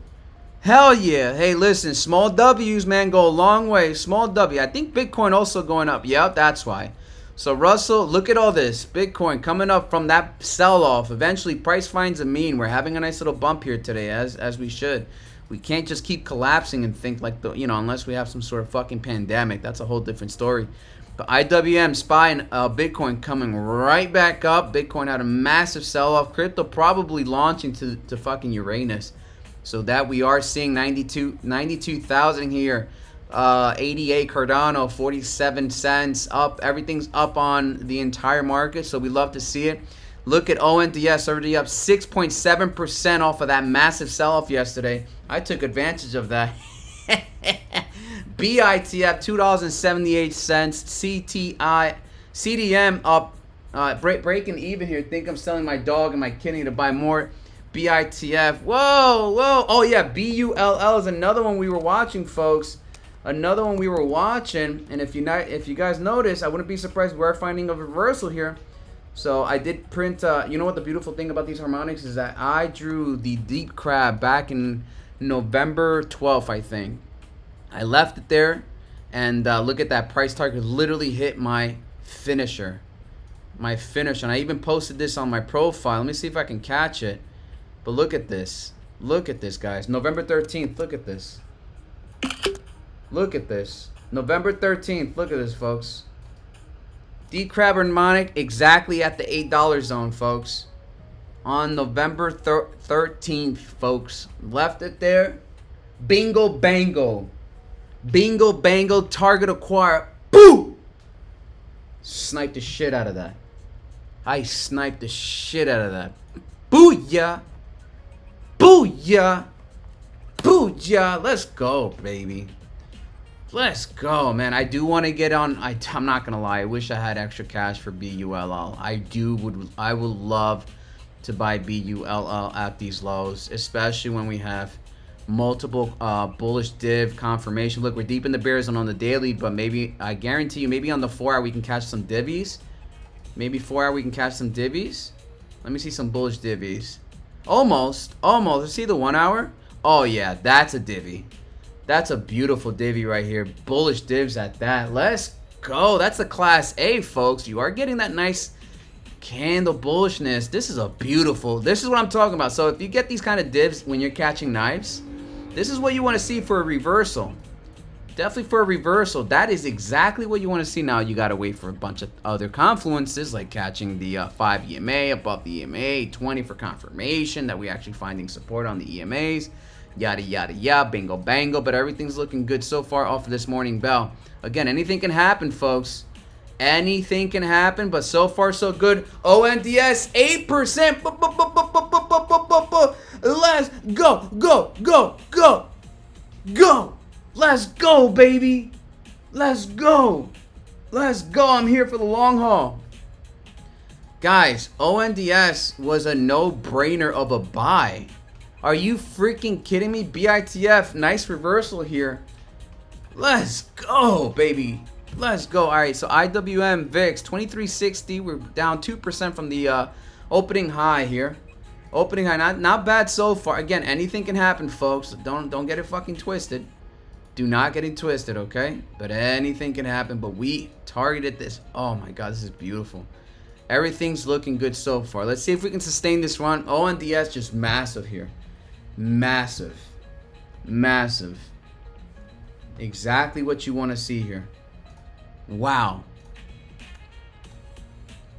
Hell yeah. Hey, listen. Small W's, man, go a long way. Small W. I think Bitcoin also going up. Yep, that's why. So, Russell, look at all this. Bitcoin coming up from that sell-off. Eventually, price finds a mean. We're having a nice little bump here today, as we should. We can't just keep collapsing and think like, unless we have some sort of fucking pandemic. That's a whole different story. But IWM, SPY, and Bitcoin coming right back up. Bitcoin had a massive sell-off. Crypto probably launching to fucking Uranus. So that we are seeing 92,000 here. 88 Cardano, 47 cents up. Everything's up on the entire market, so we love to see it. Look at ONDS already up 6.7% off of that massive sell-off yesterday. I took advantage of that. BITF $2.78. CDM up, breaking even here. Think I'm selling my dog and my kidney to buy more. BITF. Whoa, whoa. Oh yeah, BULL is another one we were watching, folks. Another one we were watching, and if you guys notice, I wouldn't be surprised we're finding a reversal here. So I did print. You know what the beautiful thing about these harmonics is that I drew the deep crab back in November 12th, I think. I left it there, and look at that price target. Literally hit my finisher, and I even posted this on my profile. Let me see if I can catch it. But look at this. Look at this, guys. November 13th. Look at this. Look at this. November 13th. Look at this, folks. Deep Crab Harmonic exactly at the $8 zone, folks. On November 13th, folks. Left it there. Bingo, bango. Bingo, bango. Target acquire. Boom! Sniped the shit out of that. I sniped the shit out of that. Booyah! Booyah! Booyah! Let's go, baby. Let's go, man. I do want to get on. I'm not gonna lie. I wish I had extra cash for BULL. I would love to buy BULL at these lows, especially when we have multiple bullish div confirmation. Look, we're deep in the bear zone on the daily, but maybe I guarantee you, maybe on the 4 hour we can catch some divvies. Maybe 4 hour we can catch some divvies. Let me see some bullish divvies. Almost. Let's see the 1 hour. Oh yeah, that's a divvy. That's a beautiful divvy right here. Bullish divs at that. Let's go. That's a Class A, folks. You are getting that nice candle bullishness. This is this is what I'm talking about. So if you get these kind of divs when you're catching knives, this is what you want to see for a reversal. Definitely for a reversal. That is exactly what you want to see. Now you got to wait for a bunch of other confluences, like catching the 5 EMA above the EMA, 20 for confirmation that we're actually finding support on the EMAs. Yada, yada, yada, bingo, bango. But everything's looking good so far off of this morning bell. Again, anything can happen, folks. Anything can happen, but so far so good. ONDS 8%. Let's go, go, go, go, go. Let's go, baby. Let's go. Let's go. I'm here for the long haul. Guys, ONDS was a no-brainer of a buy. Are you freaking kidding me? BITF, nice reversal here. Let's go, baby. Let's go. All right, so IWM VIX 2360. We're down 2% from the opening high here. Opening high, not bad so far. Again, anything can happen, folks. Don't get it fucking twisted. Do not get it twisted, okay? But anything can happen. But we targeted this. Oh my God, this is beautiful. Everything's looking good so far. Let's see if we can sustain this run. ONDS just massive here. Massive. Massive. Exactly what you want to see here. Wow.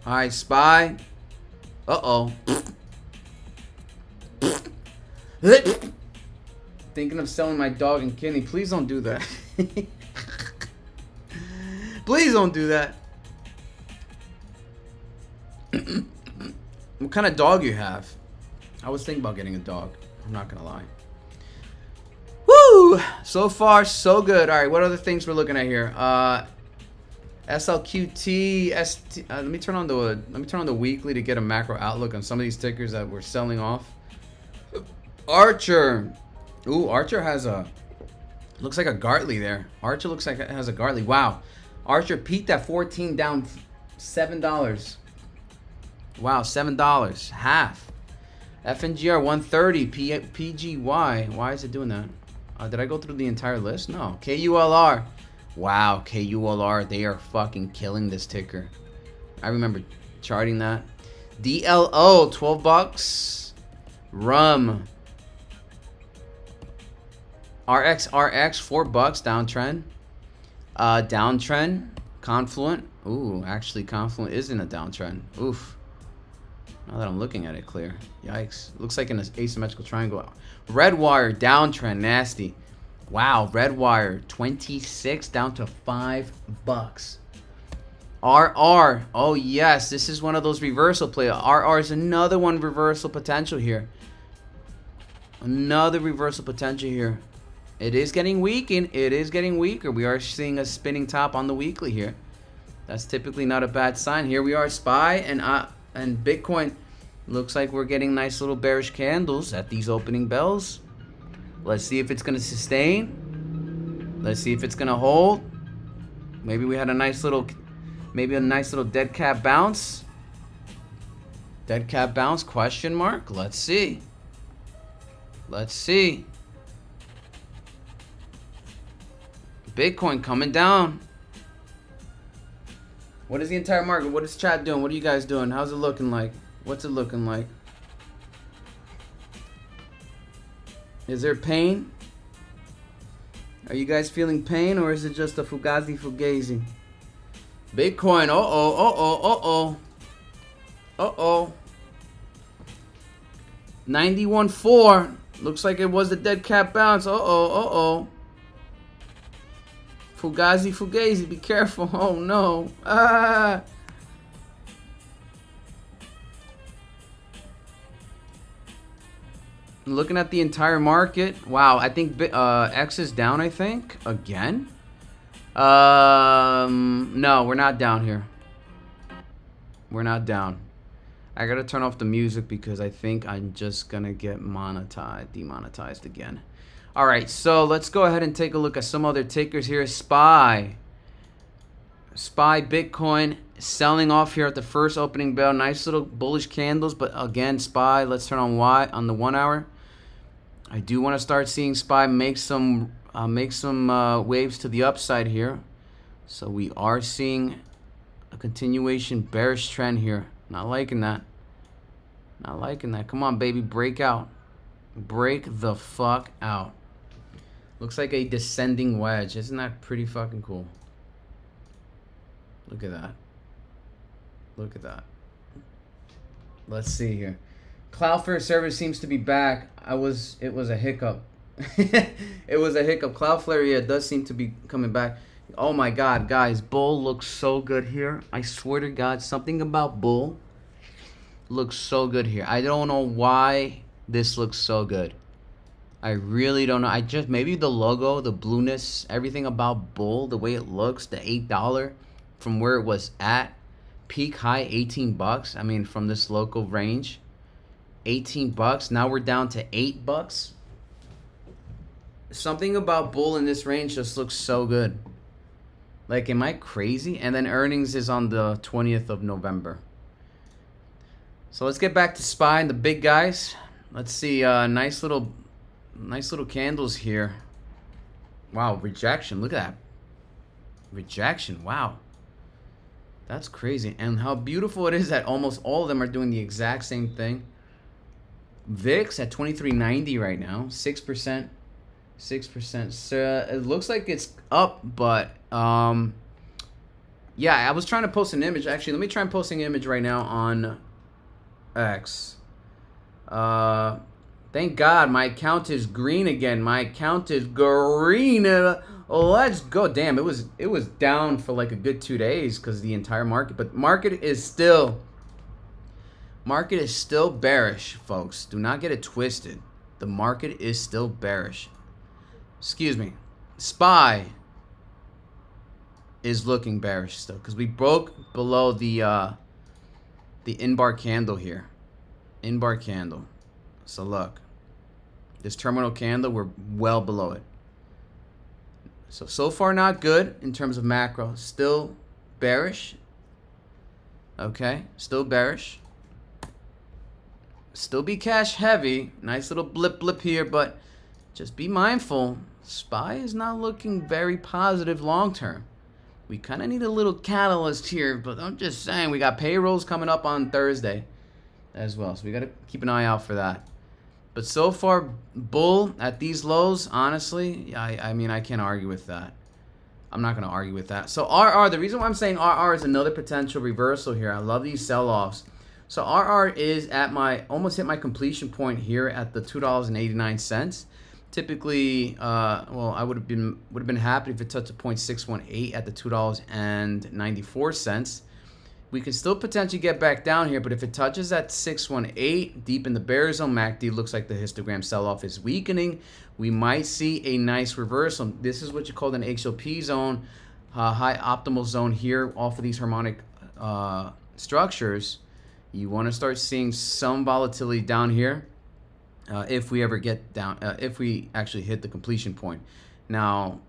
All right, SPY. Uh-oh. Thinking of selling my dog and kidney. Please don't do that. Please don't do that. What kind of dog you have? I was thinking about getting a dog. I'm not gonna lie. Woo! So far, so good. All right, what other things we're looking at here? SLQT, ST. Let me turn on the weekly to get a macro outlook on some of these tickers that we're selling off. Archer. Ooh, Archer has a. Looks like a Gartley there. Archer looks like it has a Gartley. Wow. Archer peaked at 14, down $7. Wow, $7, half. FNGR 130, PGY. Why is it doing that? Did I go through the entire list? No. KULR. Wow, KULR. They are fucking killing this ticker. I remember charting that. DLO, 12 bucks. RUM. RX, 4 bucks. Downtrend. Downtrend. Confluent. Ooh, actually, Confluent is in a downtrend. Oof. Now that I'm looking at it clear. Yikes. Looks like an asymmetrical triangle. Redwire, downtrend, nasty. Wow, Redwire, 26 down to 5 bucks. RR, oh yes, this is one of those reversal plays. RR is another one reversal potential here. Another reversal potential here. It is getting weak, and it is getting weaker. We are seeing a spinning top on the weekly here. That's typically not a bad sign. Here we are, SPY and Bitcoin. Looks like we're getting nice little bearish candles at these opening bells. Let's see if it's going to sustain. Let's see if it's going to hold. Maybe we had a nice little dead cat bounce. Dead cat bounce, question mark. Let's see. Let's see. Bitcoin coming down. What is the entire market? What is chat doing? What are you guys doing? How's it looking like? What's it looking like? Is there pain? Are you guys feeling pain, or is it just a fugazi? Bitcoin, uh-oh. 91.4. Looks like it was a dead cat bounce. Uh-oh. Fugazi, be careful. Oh no. Looking at the entire market. Wow, I think X is down, I think. Again? No, we're not down here. We're not down. I gotta turn off the music because I think I'm just gonna get demonetized again. Alright, so let's go ahead and take a look at some other tickers here. SPY, Bitcoin selling off here at the first opening bell. Nice little bullish candles, but again, SPY, let's turn on Y on the 1 hour. I do want to start seeing SPY make some waves to the upside here. So we are seeing a continuation bearish trend here. Not liking that. Not liking that. Come on, baby, break out. Break the fuck out. Looks like a descending wedge. Isn't that pretty fucking cool? Look at that. Look at that. Let's see here. CloudFlare service seems to be back. It was a hiccup. It was a hiccup. CloudFlare, yeah, does seem to be coming back. Oh my God, guys, bull looks so good here. I swear to God, something about bull looks so good here. I don't know why this looks so good. I really don't know. I just, maybe the logo, the blueness, everything about bull, the way it looks, the $8 from where it was at, peak high 18 bucks. I mean, from this local range, 18 bucks. Now we're down to $8. Something about bull in this range just looks so good. Like, am I crazy? And then earnings is on the 20th of November. So let's get back to SPY and the big guys. Let's see, nice little candles here. Wow, rejection. Look at that. Rejection. Wow. That's crazy. And how beautiful it is that almost all of them are doing the exact same thing. VIX at 2390 right now. 6%. 6%. So it looks like it's up, but yeah, I was trying to post an image. Actually, let me try and post an image right now on X. Thank God my account is green again. My account is green. Let's go. Damn, it was down for like a good 2 days because the entire market. But market is still bearish, folks. Do not get it twisted. The market is still bearish. Excuse me. SPY is looking bearish still because we broke below the in-bar candle here. In-bar candle. So look, this terminal candle, we're well below it. So far not good in terms of macro. Still bearish. Okay, still bearish. Still be cash heavy. Nice little blip here, but just be mindful. SPY is not looking very positive long term. We kind of need a little catalyst here, but I'm just saying we got payrolls coming up on Thursday as well, so we got to keep an eye out for that. But so far, bull at these lows, honestly, I mean, I can't argue with that. I'm not going to argue with that. So RR, the reason why I'm saying RR is another potential reversal here. I love these sell-offs. So RR is at almost hit my completion point here at the $2.89. Typically, well, I would have been happy if it touched a 0.618 at the $2.94. We can still potentially get back down here, but if it touches that 618 deep in the bear zone, MACD looks like the histogram sell-off is weakening. We might see a nice reversal. This is what you call an HLP zone, high optimal zone here off of these harmonic structures. You want to start seeing some volatility down here. If we ever get down, if we actually hit the completion point. Now,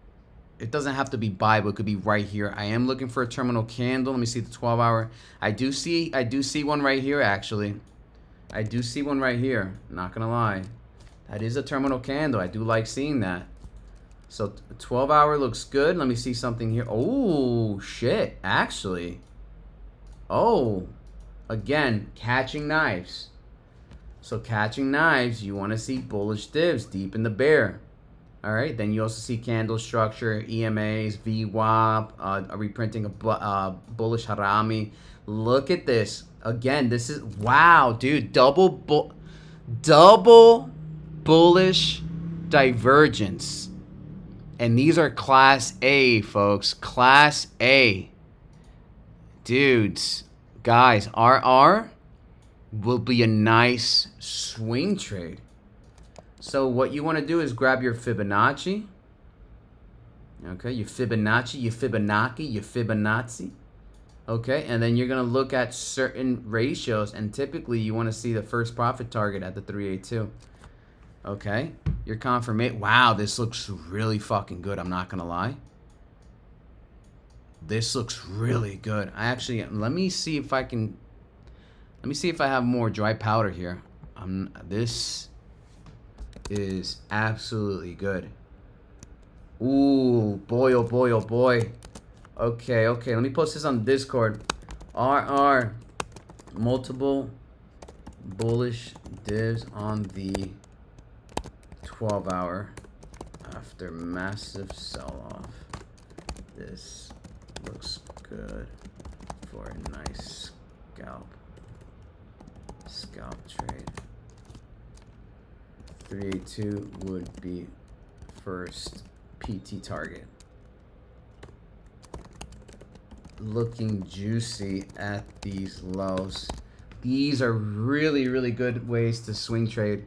it doesn't have to be buy, but it could be right here. I am looking for a terminal candle. Let me see the 12-hour. I do see one right here, actually. I do see one right here. Not gonna lie, that is a terminal candle. I do like seeing that. So 12-hour looks good. Let me see something here. Oh shit! Actually, oh, again, catching knives. So catching knives, you want to see bullish divs deep in the bear. All right, then you also see candle structure, EMAs, VWAP, a reprinting of bullish harami. Look at this. Again, this is, wow, dude, double bullish divergence. And these are class A, folks. Class A. Dudes, guys, RR will be a nice swing trade. So what you want to do is grab your Fibonacci. Okay, your Fibonacci. Okay, and then you're going to look at certain ratios, and typically you want to see the first profit target at the 382. Okay, your confirmation. Wow, this looks really fucking good. I'm not going to lie. This looks really good. Let me see if I have more dry powder here. This is absolutely good. Ooh, boy, oh boy, oh boy. Okay, let me post this on Discord. RR, multiple bullish divs on the 12-hour after massive sell-off. This looks good for a nice scalp trade. 382 would be first PT target. looking juicy at these lows. These are really, really good ways to swing trade.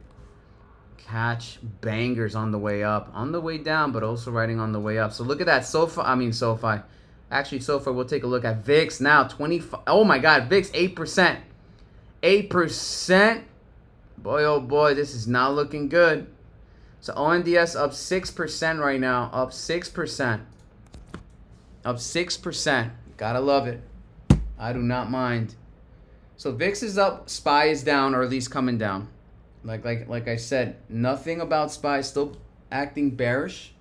Catch bangers on the way up, on the way down, but also riding on the way up. So look at that. SoFi. Actually, SoFi, we'll take a look at VIX now. 25. Oh my God, VIX 8%. 8%. Boy, oh boy, this is not looking good. So ONDS up 6% right now. Up 6%. Up 6%. Gotta love it. I do not mind. So VIX is up, SPY is down, or at least coming down. Like I said, nothing about SPY. Still acting bearish.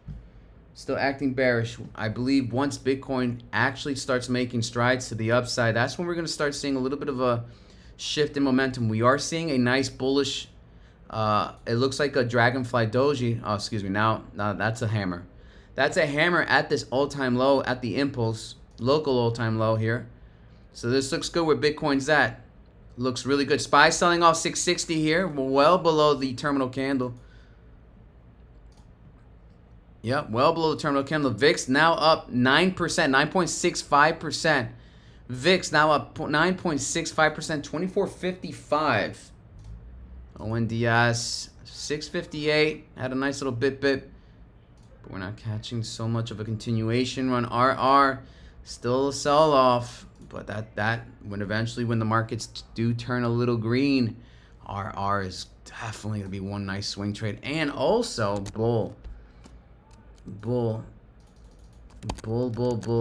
Still acting bearish. I believe once Bitcoin actually starts making strides to the upside, that's when we're going to start seeing a little bit of a shift in momentum. We are seeing a nice bullish, it looks like a Dragonfly Doji. Oh, excuse me. Now that's a hammer. That's a hammer at this all-time low, at the impulse, local all-time low here. So this looks good where Bitcoin's at. Looks really good. SPY selling off 660 here, well below the terminal candle. Yep, well below the terminal candle. VIX now up 9%, 9.65%. VIX now up 9.65%, 2455. ONDS 658 had a nice little bit, but we're not catching so much of a continuation run. RR still a sell off, but that when the markets do turn a little green, RR is definitely gonna be one nice swing trade. And also bull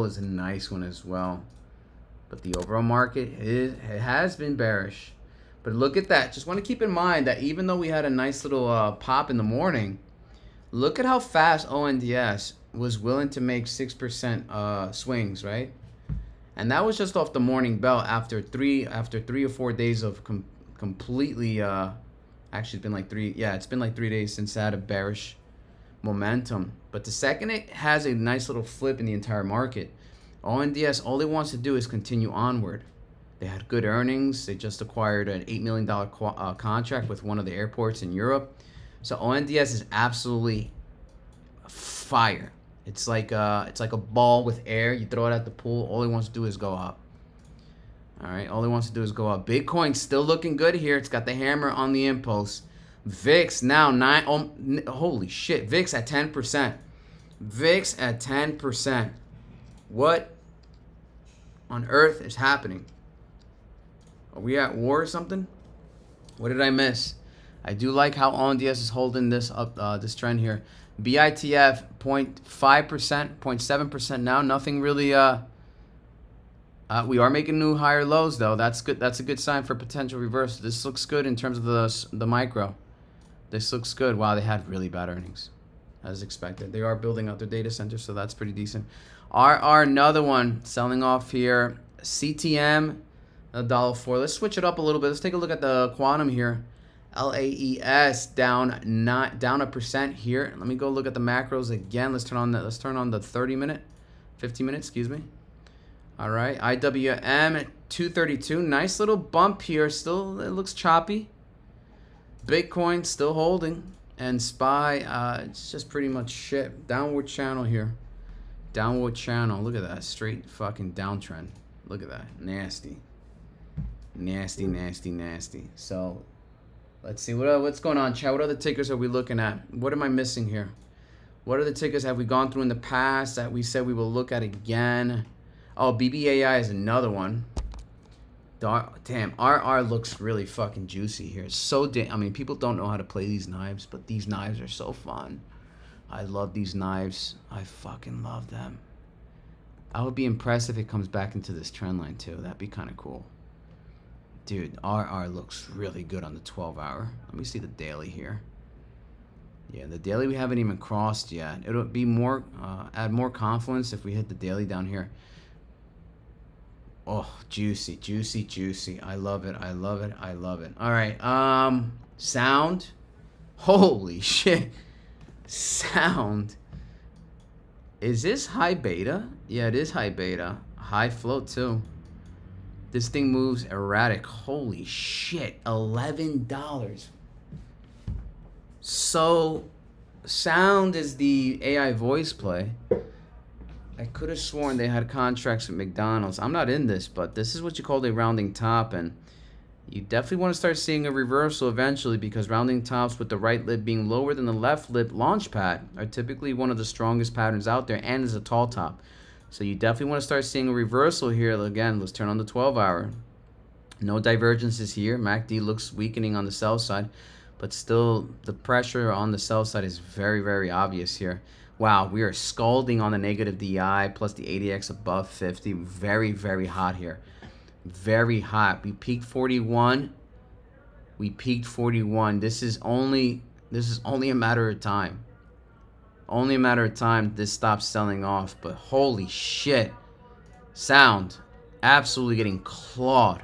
is a nice one as well. But the overall market it has been bearish. But look at that. Just want to keep in mind that even though we had a nice little pop in the morning, look at how fast ONDS was willing to make 6% swings, right? And that was just off the morning bell after three or 4 days of completely actually it's been like 3 days since I had a bearish momentum. But the second it has a nice little flip in the entire market, ONDS, all it wants to do is continue onward. They had good earnings. They just acquired an $8 million contract with one of the airports in Europe. So ONDS is absolutely fire. It's like a ball with air. You throw it at the pool. All it wants to do is go up. All right, all it wants to do is go up. Bitcoin still looking good here. It's got the hammer on the impulse. VIX now holy shit. VIX at 10%. VIX at 10%. What on earth is happening? Are we at war or something? What did I miss? I do like how ONDS is holding this up, this trend here. BITF 0.5%, 0.7% now. Nothing really. We are making new higher lows though. That's good. That's a good sign for potential reverse. This looks good in terms of the micro. This looks good. Wow, they had really bad earnings, as expected. They are building out their data center, so that's pretty decent. RR, another one selling off here. CTM, $1.04. Let's switch it up a little bit. Let's take a look at the quantum here. LAES down 1% here. Let me go look at the macros again. Let's turn on the 30-minute, 15-minute, excuse me. All right, IWM at 232. Nice little bump here. Still, it looks choppy. Bitcoin still holding, and SPY, it's just pretty much shit. Downward channel here. Downward channel. Look at that. Straight fucking downtrend. Look at that. Nasty. Nasty, nasty, nasty. So let's see what's going on, chat. What other tickers are we looking at? What am I missing here? What other tickers have we gone through in the past that we said we will look at again? Oh, BBAI is another one. Damn, RR looks really fucking juicy here. It's so I mean, people don't know how to play these knives, but these knives are so fun. I love these knives. I fucking love them. I would be impressed if it comes back into this trend line too. That'd be kind of cool. Dude, RR looks really good on the 12-hour. Let me see the daily here. Yeah, the daily we haven't even crossed yet. It'll be more, add more confluence if we hit the daily down here. Oh, juicy, juicy, juicy. I love it. I love it. I love it. All right. Sound. Holy shit. Sound. Is this high beta? Yeah, it is high beta. High float too. This thing moves erratic. Holy shit. $11. So, Sound is the AI voice play. I could have sworn they had contracts with McDonald's. I'm not in this, but this is what you call a rounding top, and you definitely want to start seeing a reversal eventually, because rounding tops with the right lip being lower than the left lip launch pad are typically one of the strongest patterns out there, and is a tall top. So you definitely want to start seeing a reversal here. Again, let's turn on the 12-hour. No divergences here. MACD looks weakening on the sell side, but still the pressure on the sell side is very, very obvious here. Wow, we are scalding on the negative DI plus the ADX above 50. Very, very hot here. Very hot. We peaked 41. We peaked 41. This is only a matter of time. Only a matter of time this stops selling off. But holy shit. Sound absolutely getting clawed.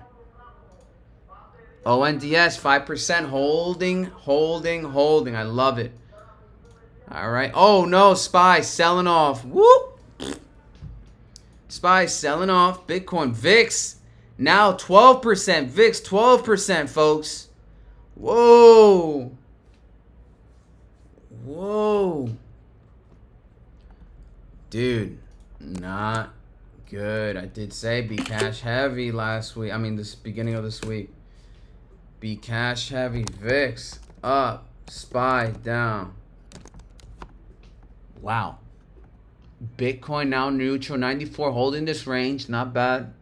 ONDS 5% holding. I love it. All right. Oh no, SPY selling off. Whoop. SPY selling off. Bitcoin VIX now 12%. VIX 12%, folks. Whoa. Whoa. Dude, not good. I did say be cash heavy last week. I mean, this beginning of this week. Be cash heavy. VIX up. SPY down. Wow. Bitcoin now neutral. 94 holding this range. Not bad.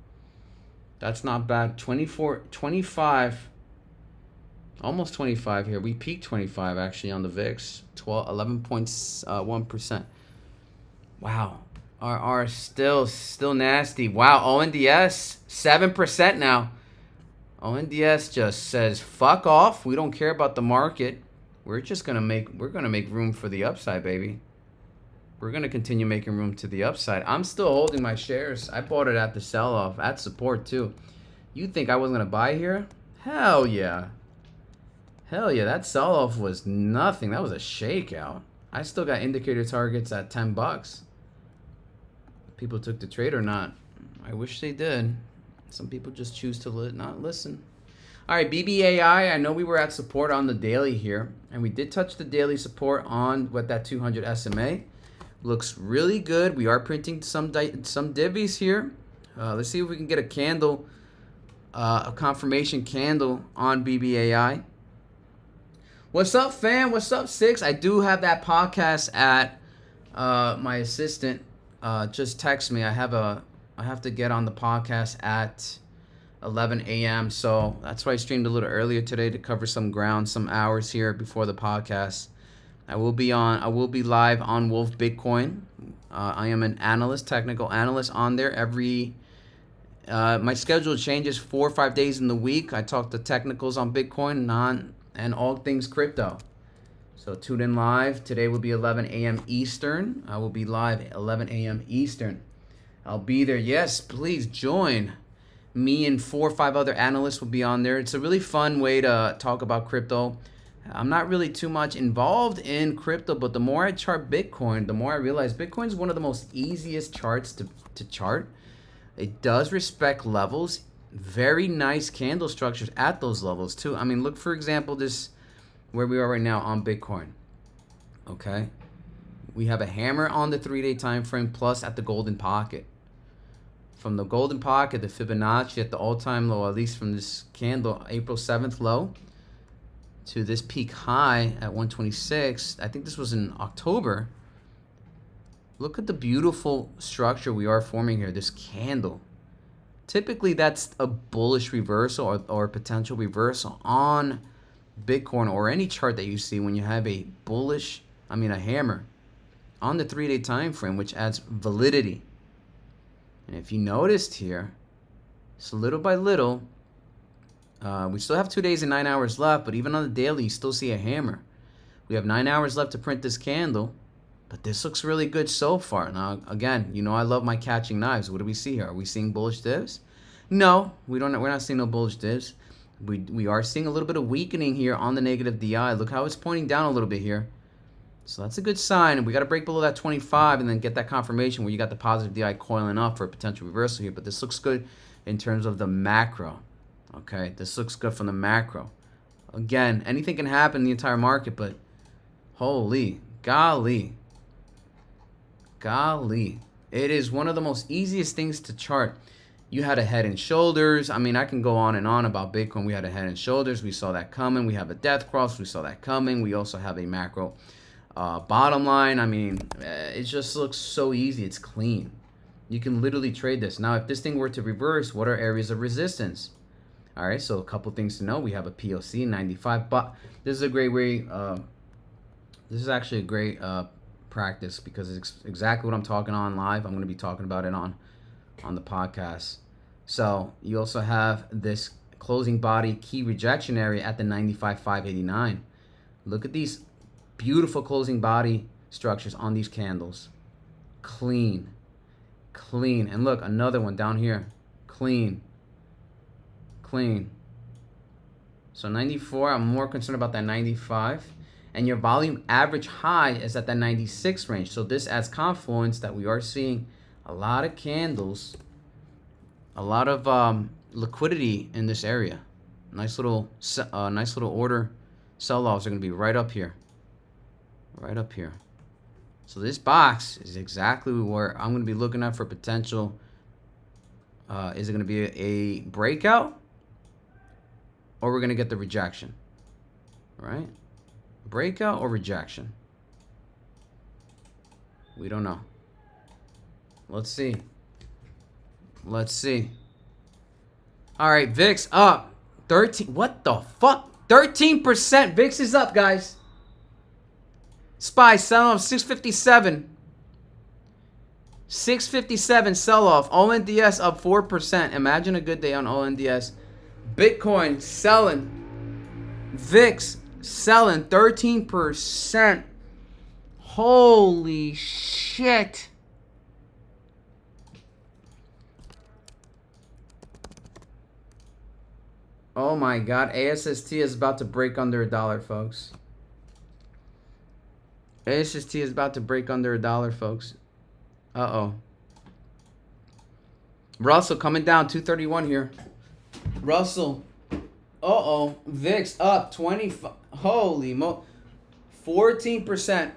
That's not bad. 24, 25. Almost 25 here. We peaked 25 actually on the VIX. 11.1%. Wow. RR still nasty. Wow. ONDS 7% now. ONDS just says fuck off. We don't care about the market. We're gonna make room for the upside, baby. We're gonna continue making room to the upside. I'm still holding my shares. I bought it at the sell-off, at support too. You think I wasn't gonna buy here? Hell yeah. Hell yeah, that sell-off was nothing. That was a shakeout. I still got indicator targets at 10 bucks. People took the trade or not. I wish they did. Some people just choose to not listen. All right, BBAI, I know we were at support on the daily here, and we did touch the daily support on with that 200 SMA. Looks really good. We are printing some divvies here. Let's see if we can get a candle, a confirmation candle on BBAI. What's up, fam? What's up, Six? I do have that podcast at my assistant. Just text me. I have to get on the podcast at 11 a.m. So that's why I streamed a little earlier today to cover some ground, some hours here before the podcast. I will be live on Wolf Bitcoin. I am an analyst, technical analyst on there my schedule changes 4 or 5 days in the week. I talk to technicals on Bitcoin, and all things crypto. So tune in live. Today will be 11 a.m. Eastern. I will be live at 11 a.m. Eastern. I'll be there. Yes, please join. Me and 4 or 5 other analysts will be on there. It's a really fun way to talk about crypto. I'm not really too much involved in crypto, but the more I chart Bitcoin, the more I realize Bitcoin is one of the most easiest charts to chart. It does respect levels. Very nice candle structures at those levels too. I mean, look, for example, this where we are right now on Bitcoin. Okay. We have a hammer on the 3-day time frame plus at the golden pocket. From the golden pocket, the Fibonacci at the all-time low, at least from this candle, April 7th low, to this peak high at 126. I think this was in October. Look at the beautiful structure we are forming here, this candle. Typically, that's a bullish reversal or potential reversal on Bitcoin or any chart that you see when you have a hammer on the 3-day time frame, which adds validity. And if you noticed here, so little by little, we still have 2 days and 9 hours left, but even on the daily, you still see a hammer. We have 9 hours left to print this candle, but this looks really good so far. Now, again, you know I love my catching knives. What do we see here? Are we seeing bullish divs? No, we don't. We're not seeing no bullish divs. We are seeing a little bit of weakening here on the negative DI. Look how it's pointing down a little bit here. So that's a good sign. We got to break below that 25 and then get that confirmation where you got the positive DI coiling up for a potential reversal here. But this looks good in terms of the macro. Okay, this looks good from the macro. Again, anything can happen in the entire market, but holy, golly. It is one of the most easiest things to chart. You had a head and shoulders. I mean, I can go on and on about Bitcoin. We had a head and shoulders. We saw that coming. We have a death cross. We saw that coming. We also have a macro bottom line. I mean, it just looks so easy. It's clean. You can literally trade this. Now, if this thing were to reverse, what are areas of resistance? All right, so a couple things to know. We have a POC 95, but this is a great way. This is actually a great practice because it's exactly what I'm talking on live. I'm going to be talking about it on the podcast. So you also have this closing body key rejection area at the 95,589. Look at these beautiful closing body structures on these candles. Clean. And look, another one down here. Clean. So 94, I'm more concerned about that 95. And your volume average high is at that 96 range. So this adds confluence that we are seeing a lot of candles, a lot of liquidity in this area. Nice little order sell-offs are going to be right up here. So this box is exactly where I'm going to be looking at for potential. Is it going to be a breakout? Or we're going to get the rejection, right? Breakout or rejection? We don't know. Let's see. All right, VIX up 13. What the fuck? 13%. VIX is up, guys. SPY sell off 657. 657 sell off. ONDS up 4%. Imagine a good day on ONDS. Bitcoin selling. VIX selling 13%. Holy shit. Oh my god. ASST is about to break under $1, folks. ASST is about to break under $1, folks. Uh-oh. Russell coming down 231 here. Russell. Uh-oh. VIX up 25. Holy mo. 14%.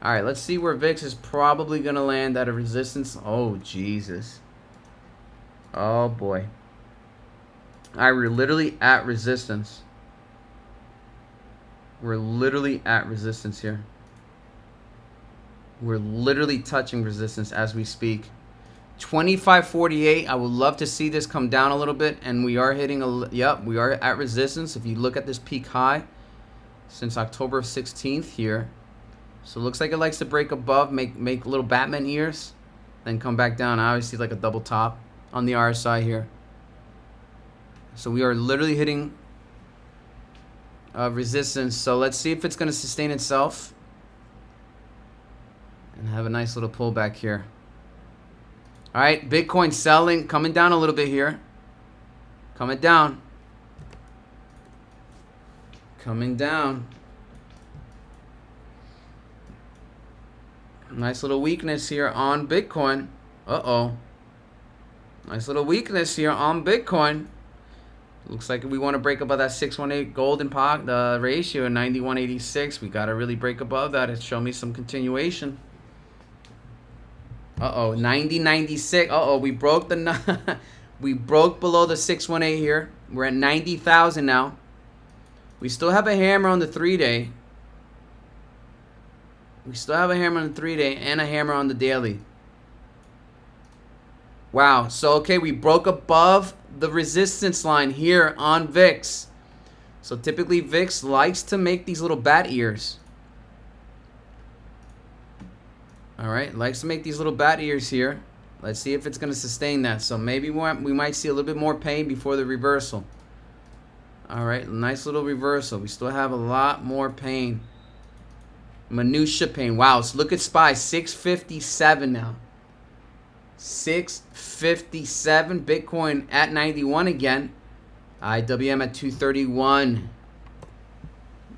All right, let's see where VIX is probably going to land at a resistance. Oh, Jesus. Oh, boy. All right, we're literally at resistance. We're literally at resistance here. We're literally touching resistance as we speak. 25.48. I would love to see this come down a little bit, and we are hitting yep, we are at resistance. If you look at this peak high since October 16th here, so it looks like it likes to break above, make little Batman ears, then come back down. I always see like a double top on the RSI here. So we are literally hitting resistance. So let's see if it's going to sustain itself and have a nice little pullback here. All right, Bitcoin selling, coming down a little bit here. Coming down. Nice little weakness here on Bitcoin. Uh-oh. Nice little weakness here on Bitcoin. Looks like we want to break above that 618 golden pot, the ratio in 91.86. We got to really break above that and show me some continuation. Uh-oh, 90.96. Uh-oh, we broke the we broke below the 618 here. We're at 90,000 now. We still have a hammer on the 3-day. We still have a hammer on the 3-day and a hammer on the daily. Wow. So, okay, we broke above the resistance line here on VIX. So, typically, VIX likes to make these little bat ears. All right. Likes to make these little bat ears here. Let's see if it's going to sustain that. So, maybe we might see a little bit more pain before the reversal. All right. Nice little reversal. We still have a lot more pain. Minutia pain. Wow. So, look at SPY. 657 now. 657. Bitcoin at 91 again. IWM at 231.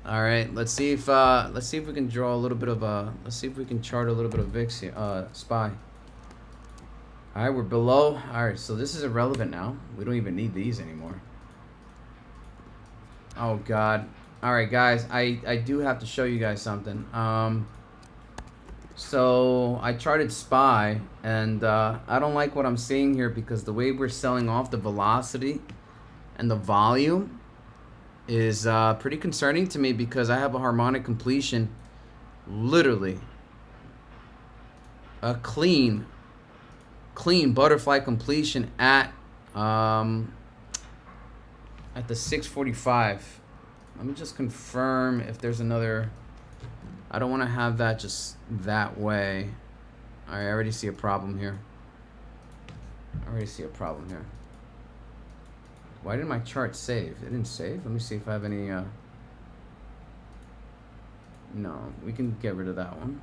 All right, let's see if we can draw a little bit of let's see if we can chart a little bit of VIX here, SPY. All right, we're below. All right, so this is irrelevant now. We don't even need these anymore. Oh God. All right, guys, I do have to show you guys something. So I charted SPY, and I don't like what I'm seeing here because the way we're selling off, the velocity and the volume is pretty concerning to me, because I have a harmonic completion, literally a clean butterfly completion at the 645. Let me just confirm if there's another. I don't want to have that just that way. All right, I already see a problem here. Why didn't my chart save? It didn't save. Let me see if I have any. No, we can get rid of that one.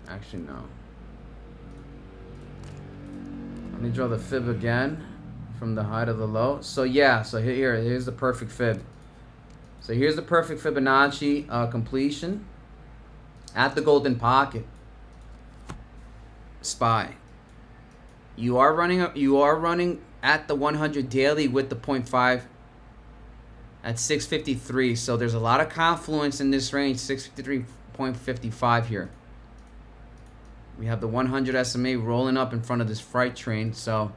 Actually, no. Let me draw the fib again from the high to the low. So yeah, so here's the perfect fib. So here's the perfect Fibonacci completion at the golden pocket. SPY. You are running at the 100 daily with the 0.5 at 653. So there's a lot of confluence in this range, 653.55 here. We have the 100 SMA rolling up in front of this freight train. So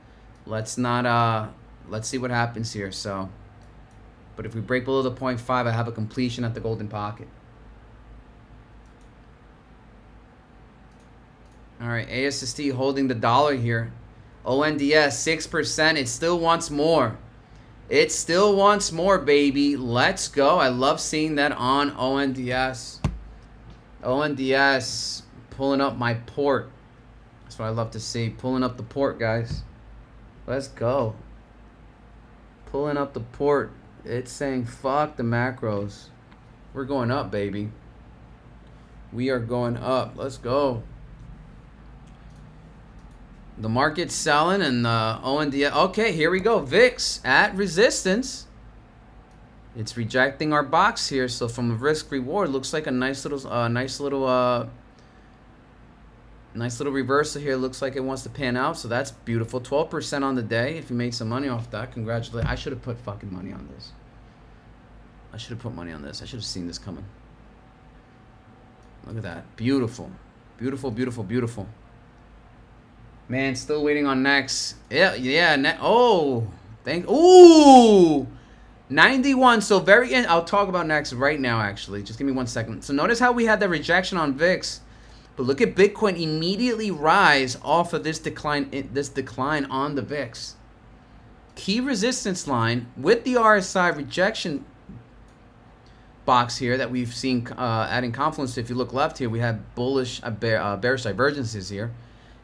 let's see what happens here. So, but if we break below the 0.5, I have a completion at the golden pocket. All right, ASST holding the dollar here. ONDS 6%. It still wants more. It still wants more, baby. Let's go. I love seeing that on ONDS. ONDS pulling up my port. That's what I love to see. Pulling up the port, guys. Let's go. Pulling up the port. It's saying fuck the macros. We're going up, baby. We are going up. Let's go. The market's selling, and ONDS. Okay, here we go. VIX at resistance. It's rejecting our box here. So from a risk reward, looks like a nice little reversal here. Looks like it wants to pan out. So that's beautiful. 12% on the day. If you made some money off that, congratulations. I should have put fucking money on this. I should have seen this coming. Look at that. Beautiful. Beautiful, beautiful, beautiful. Man, still waiting on next. Yeah. Ooh! 91. So very end. I'll talk about next right now, actually. Just give me 1 second. So notice how we had the rejection on VIX. But look at Bitcoin immediately rise off of this decline on the VIX. Key resistance line with the RSI rejection box here that we've seen adding confluence. If you look left here, we have bearish divergences here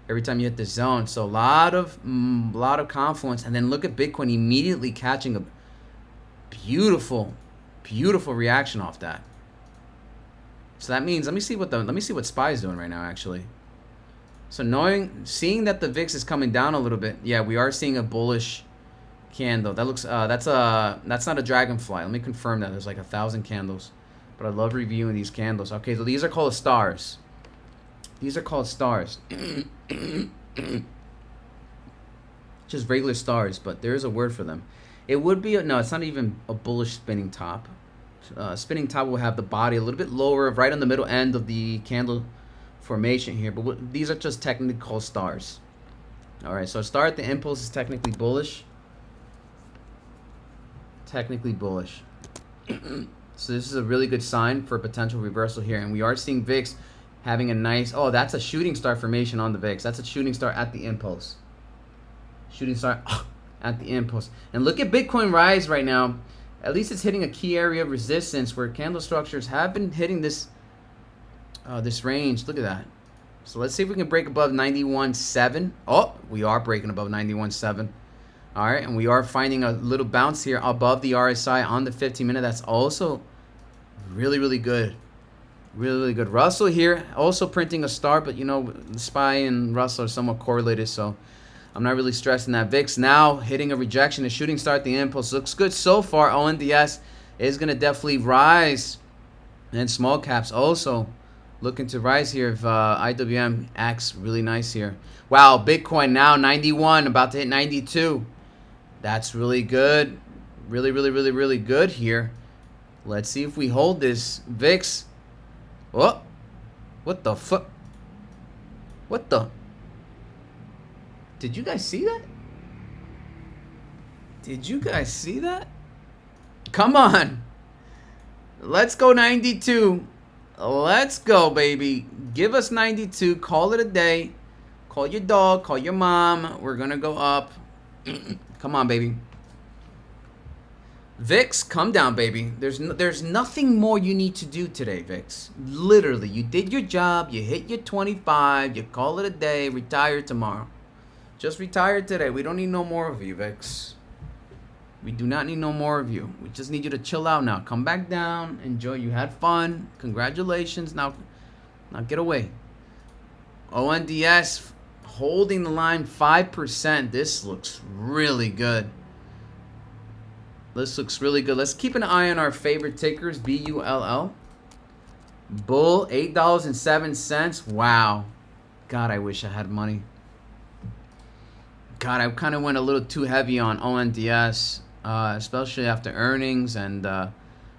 every time you hit the zone. So a lot of confluence, and then look at Bitcoin immediately catching a beautiful reaction off that. So that means, let me see what SPY is doing right now, actually. So seeing that the VIX is coming down a little bit, yeah, we are seeing a bullish candle. That looks that's not a dragonfly. Let me confirm that. There's like 1,000 candles, but I love reviewing these candles. Okay, so these are called stars. Just regular stars, but there is a word for them. It would be no, it's not even a bullish spinning top. Spinning top will have the body a little bit lower, right on the middle end of the candle formation here. But these are just technically called stars. All right, so a star at the impulse is technically bullish. So this is a really good sign for a potential reversal here, and we are seeing VIX having a nice. Oh, that's a shooting star formation on the VIX. That's a shooting star at the impulse. Shooting star at the impulse. And look at Bitcoin rise right now. At least it's hitting a key area of resistance where candle structures have been hitting this range. Look at that. So let's see if we can break above 91.7. Oh, we are breaking above 91.7. All right, and we are finding a little bounce here above the RSI on the 15-minute. That's also really, really good. Really, really good. Russell here also printing a star, but you know, SPY and Russell are somewhat correlated, so I'm not really stressing that. VIX now hitting a rejection, a shooting star at the impulse. Looks good so far. ONDS is going to definitely rise. And small caps also looking to rise here if IWM acts really nice here. Wow, Bitcoin now 91, about to hit 92. That's really good. Really, really, really, really good here. Let's see if we hold this. VIX. Oh, what the fuck? What the? Did you guys see that? Did you guys see that? Come on. Let's go 92. Let's go, baby. Give us 92. Call it a day. Call your dog. Call your mom. We're going to go up. Come on, baby. VIX, come down, baby. There's nothing more you need to do today, VIX. Literally, you did your job. You hit your 25. You call it a day. Retire tomorrow. Just retire today. We don't need no more of you, VIX. We do not need no more of you. We just need you to chill out now. Come back down. Enjoy. You had fun. Congratulations. Now get away. ONDS holding the line 5%. This looks really good. This looks really good. Let's keep an eye on our favorite tickers. BULL. Bull, $8.07. Wow. God, I wish I had money. God, I kind of went a little too heavy on ONDS, especially after earnings, and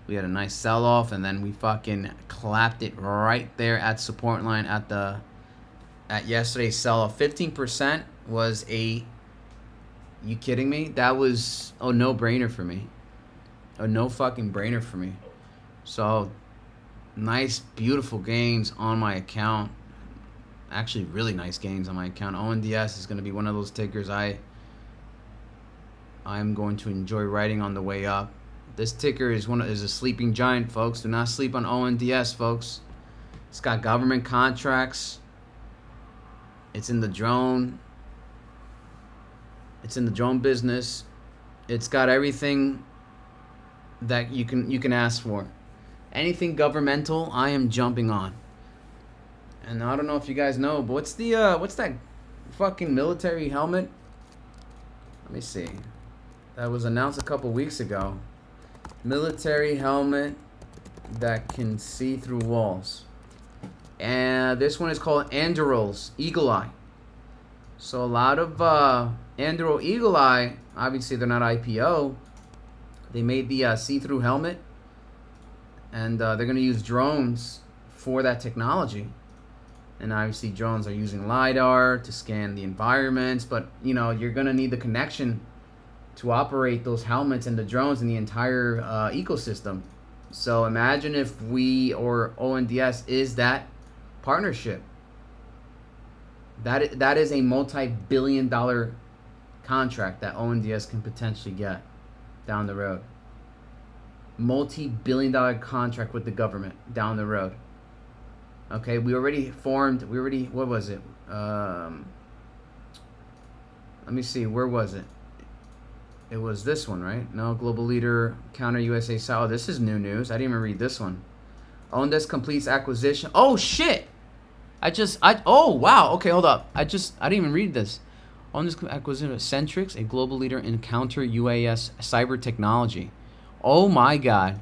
we had a nice sell-off, and then we fucking clapped it right there at support line at yesterday's sell-off. 15% was a... You kidding me? That was a no-brainer for me. A no fucking brainer for me. So, nice, beautiful gains on my account. Actually, really nice gains on my account. ONDS is going to be one of those tickers I'm going to enjoy riding on the way up. This ticker is a sleeping giant, folks. Do not sleep on ONDS, folks. It's got government contracts. It's in the drone. It's in the drone business. It's got everything that you can ask for. Anything governmental, I am jumping on. And I don't know if you guys know, but what's that fucking military helmet? Let me see. That was announced a couple weeks ago. Military helmet that can see through walls. And this one is called Anduril's Eagle Eye. So a lot of Anduril Eagle Eye, obviously they're not IPO. They made the see-through helmet, and they're going to use drones for that technology. And obviously drones are using LiDAR to scan the environments, but you know, you're going to need the connection to operate those helmets and the drones in the entire ecosystem. So imagine if we or ONDS is that partnership. That is a multi-billion-dollar contract that ONDS can potentially get down the road. Multi-billion-dollar contract with the government down the road. Okay, what was it? Let me see, where was it? It was this one, right? No, global leader, counter USA South. Oh, this is new news. I didn't even read this one. ONDS completes acquisition. Oh, shit! Oh, wow. Okay, hold up. I didn't even read this. ONDS acquisition of Centrix, a global leader in counter UAS cyber technology. Oh, my God.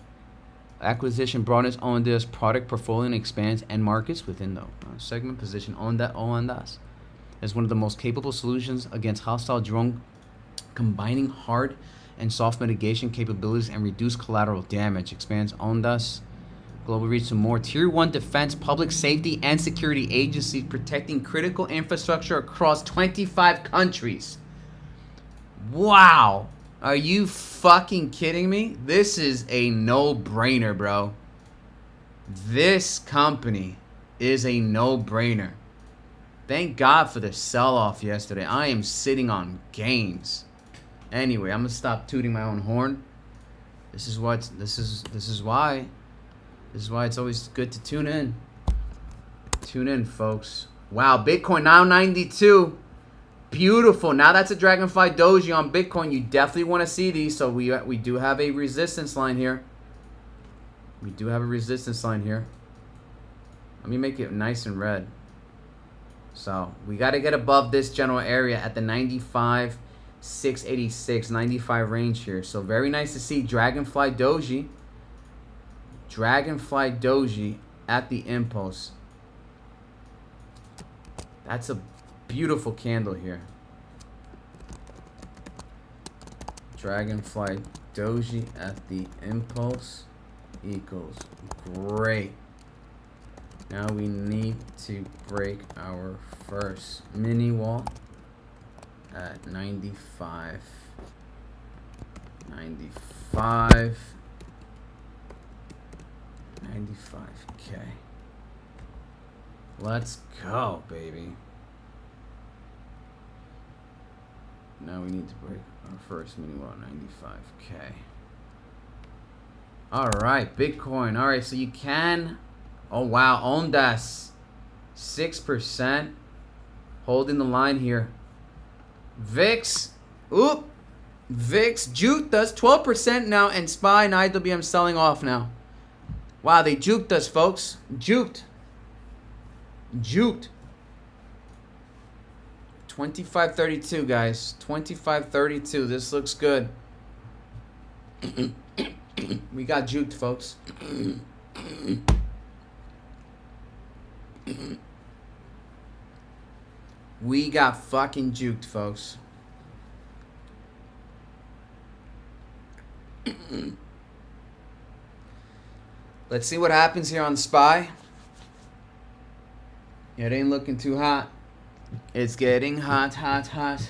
Acquisition broadens ONDS product portfolio and expands end markets within the segment position on that ONDS as one of the most capable solutions against hostile drone, combining hard and soft mitigation capabilities and reduce collateral damage. Expands ONDS global reach to more tier 1 defense, public safety, and security agencies, protecting critical infrastructure across 25 countries. Wow. Are you fucking kidding me? This is a no-brainer, bro. This company is a no-brainer. Thank God for the sell-off yesterday. I am sitting on gains. Anyway, I'm gonna stop tooting my own horn. This is why it's always good to tune in. Tune in, folks. Wow, Bitcoin now 92. Beautiful. Now that's a Dragonfly Doji on Bitcoin. You definitely want to see these. So we do have a resistance line here. We do have a resistance line here. Let me make it nice and red. So we got to get above this general area at the 95,686, 95 range here. So very nice to see Dragonfly Doji. Dragonfly Doji at the impulse. That's a beautiful candle here. Dragonfly Doji at the impulse. equals great. Now we need to break our first mini wall at 95. 95K. Let's go, baby. Now we need to break our first mini wall at 95K. All right, Bitcoin. All right, so you can. Oh wow, Ondas, 6%, holding the line here. VIX, VIX juked us 12% now, and SPY and IWM selling off now. Wow, they juked us, folks. Juked. 25.32, guys. 25.32. This looks good. We got juked, folks. We got fucking juked, folks. Let's see what happens here on SPY. It ain't looking too hot. It's getting hot, hot, hot.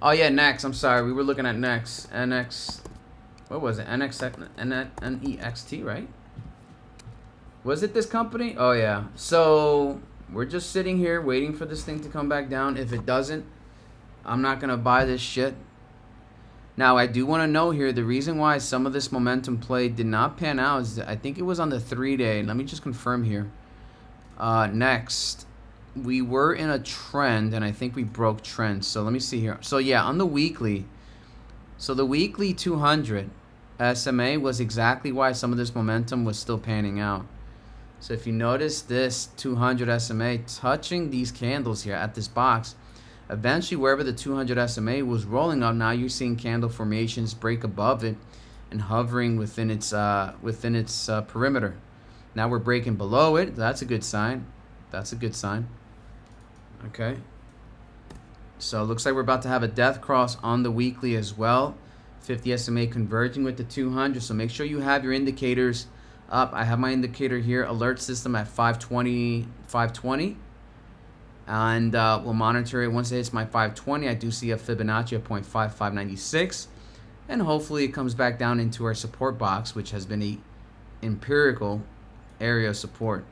Oh yeah, next. I'm sorry. We were looking at next. NX. What was it? NEXT, right? Was it this company? Oh yeah. So we're just sitting here waiting for this thing to come back down. If it doesn't, I'm not gonna buy this shit. Now I do want to know here the reason why some of this momentum play did not pan out is that I think it was on the 3-day. Let me just confirm here. Next, we were in a trend and I think we broke trend. So let me see here. So yeah, on the weekly. So the weekly 200 SMA was exactly why some of this momentum was still panning out. So if you notice this 200 SMA touching these candles here at this box, eventually wherever the 200 SMA was rolling up, now you're seeing candle formations break above it and hovering within its perimeter. Now we're breaking below it. That's a good sign. That's a good sign. Okay. So it looks like we're about to have a death cross on the weekly as well. 50 SMA converging with the 200. So make sure you have your indicators up. I have my indicator here, alert system at 520. And we'll monitor it once it hits my 520. I do see a Fibonacci of 0.5596. And hopefully it comes back down into our support box, which has been a empirical area of support.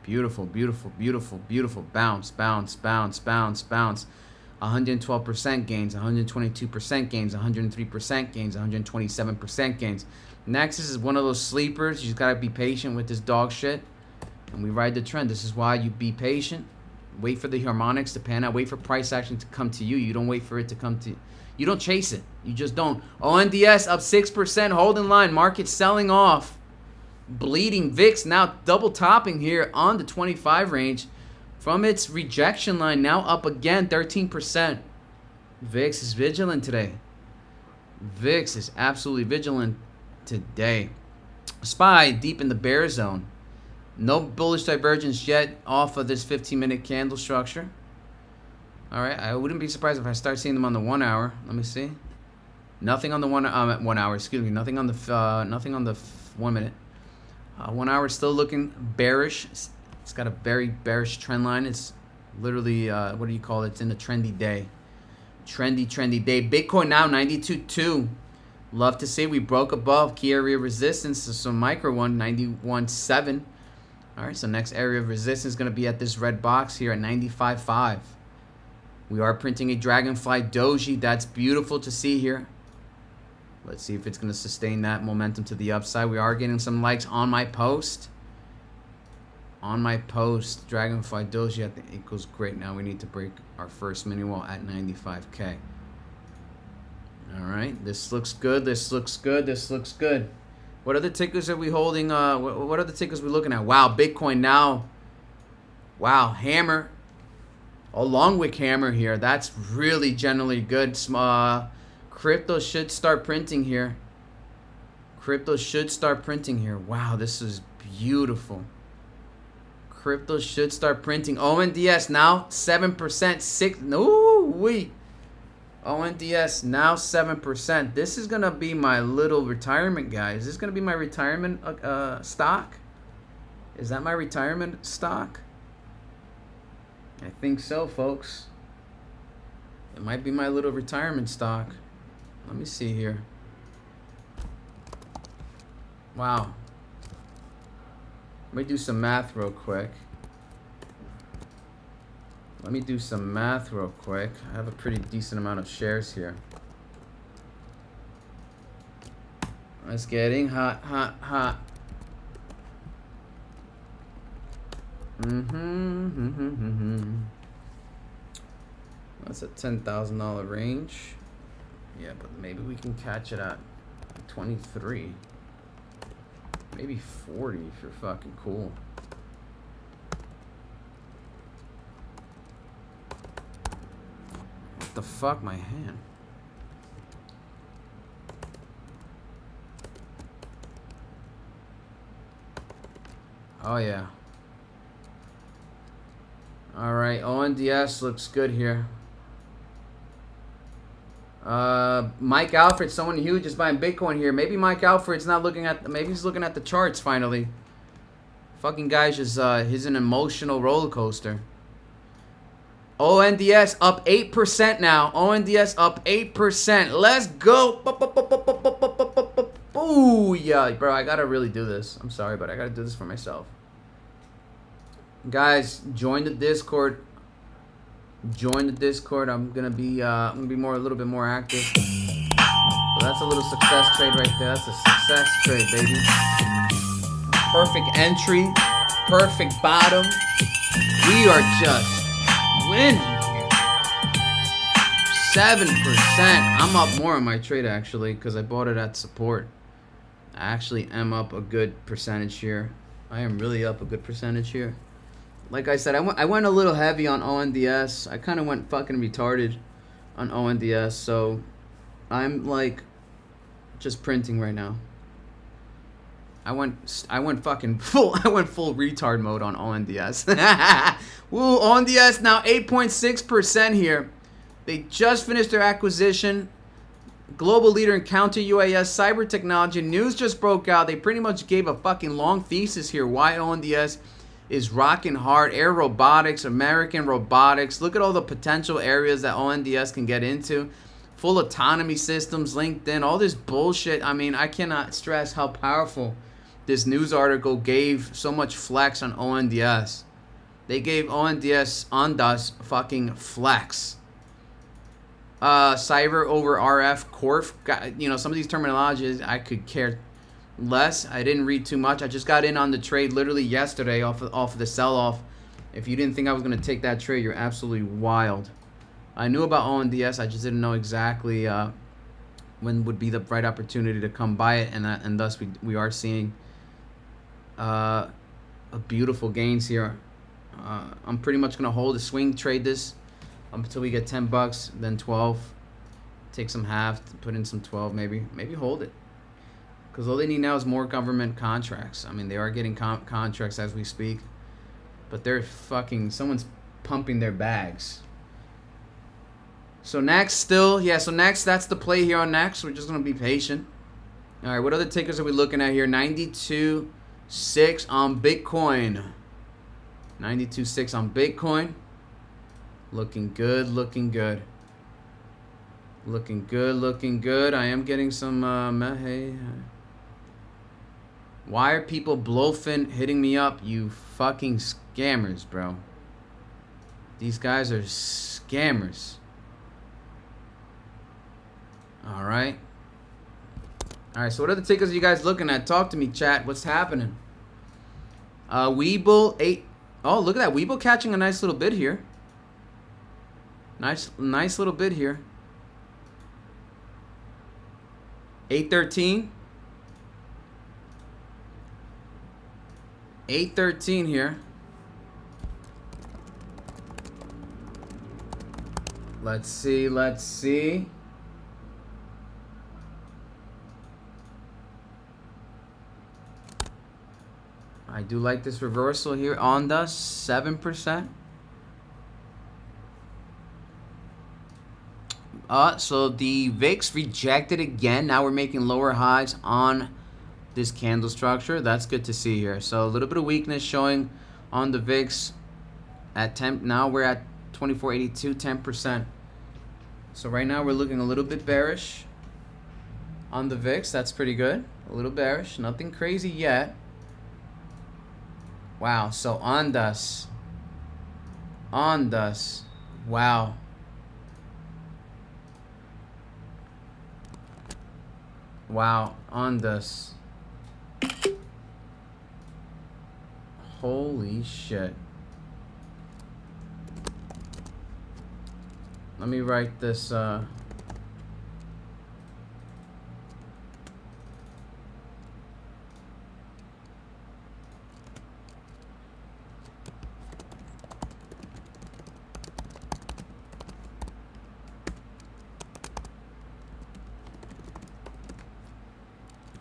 Beautiful, beautiful, beautiful, beautiful. Bounce, bounce, bounce, bounce, bounce. 112% gains, 122% gains, 103% gains, 127% gains. Nexus is one of those sleepers. You just gotta be patient with this dog shit. And we ride the trend. This is why you be patient. Wait for the harmonics to pan out. Wait for price action to come to you. You don't wait for it to come to you. You don't chase it. You just don't. ONDS up 6%, holding line. Market selling off. Bleeding. VIX now double topping here on the 25 range. From its rejection line, now up again, 13%. VIX is vigilant today. VIX is absolutely vigilant today. SPY deep in the bear zone. No bullish divergence yet off of this 15-minute candle structure. All right, I wouldn't be surprised if I start seeing them on the 1 hour. Let me see. Nothing on the 1 hour. Excuse me. Nothing on the 1 minute. 1 hour still looking bearish. It's got a very bearish trend line. It's literally, what do you call it? It's in a trendy day. Trendy day. Bitcoin now 92.2. Love to see we broke above key area resistance. So some micro one, 91.7. All right, so next area of resistance is going to be at this red box here at 95.5. We are printing a Dragonfly Doji. That's beautiful to see here. Let's see if it's going to sustain that momentum to the upside. We are getting some likes on my post. On my post, Dragonfly Doji at the equals great. Now we need to break our first mini wall at 95K. All right, this looks good. This looks good. This looks good. What other tickers are we holding? What other tickers are we looking at? Wow, Bitcoin now. Wow, Hammer. A long wick hammer here. That's really generally good. Crypto should start printing here. Crypto should start printing here. Wow, this is beautiful. Crypto should start printing. ONDS now 7%. No, wait. ONDS now 7%. This is gonna be my little retirement, guys. Is this gonna be my retirement stock? Is that my retirement stock? I think so, folks. It might be my little retirement stock. Let me see here. Wow. Let me do some math real quick. I have a pretty decent amount of shares here. It's getting hot, hot, hot. That's a $10,000 range. Yeah, but maybe we can catch it at 23. Maybe 40 if you're fucking cool. What the fuck, my hand? Oh yeah. All right, ONDS looks good here. Mike Alfred, someone huge is buying Bitcoin here. Maybe Mike Alfred's not looking at, maybe he's looking at the charts finally. Fucking guy's just, he's an emotional roller coaster. ONDS up 8% now. ONDS up 8%. Let's go. Ooh, yeah, bro, I gotta really do this. I'm sorry, but I gotta do this for myself. Guys, join the Discord. Join the Discord. I'm gonna be a little bit more active. So that's a little success trade right there. That's a success trade, baby. Perfect entry, perfect bottom. We are just winning here. 7%. I'm up more on my trade actually because I bought it at support. I actually am up a good percentage here. I am really up a good percentage here. Like I said, I went a little heavy on ONDS. I kind of went fucking retarded on ONDS, so I'm like just printing right now. I went fucking full. I went full retard mode on ONDS. Woo, ONDS now 8.6% here. They just finished their acquisition. Global leader in counter UAS cyber technology. News just broke out. They pretty much gave a fucking long thesis here why ONDS is rocking hard. Air robotics, American robotics. Look at all the potential areas that ONDS can get into. Full autonomy systems, LinkedIn, all this bullshit. I mean, I cannot stress how powerful this news article gave so much flex on ONDS. They gave ONDS fucking flex. Cyber over RF, Corf. You know, some of these terminologies I could care less. I didn't read too much. I just got in on the trade literally yesterday off of the sell-off. If you didn't think I was going to take that trade, you're absolutely wild. I knew about ONDS. I just didn't know exactly when would be the right opportunity to come buy it, and thus we are seeing a beautiful gains here. I'm pretty much going to hold a swing trade this until we get 10 bucks, then 12. Take some half, put in some 12 maybe hold it. Because all they need now is more government contracts. I mean, they are getting contracts as we speak. But they're fucking... someone's pumping their bags. So next still... yeah, so next, that's the play here on next. We're just going to be patient. Alright, what other tickers are we looking at here? 92.6 on Bitcoin. 92.6 on Bitcoin. Looking good, looking good. Looking good, looking good. I am getting some... hey... why are people bluffing, hitting me up? You fucking scammers, bro. These guys are scammers. Alright. Alright, so what are the tickets you guys looking at? Talk to me, chat. What's happening? Weeble 8. Oh, look at that. Weeble catching a nice little bid here. Nice little bid here. 813. 813 here. Let's see, let's see. I do like this reversal here on the 7%. So the VIX rejected again. Now we're making lower highs on this candle structure. That's good to see here. So a little bit of weakness showing on the VIX at 10. Now we're at 24.82, 10%. So right now we're looking a little bit bearish on the VIX. That's pretty good. A little bearish. Nothing crazy yet. Wow. So Ondas. Wow. Wow. Ondas. Holy shit. Let me write this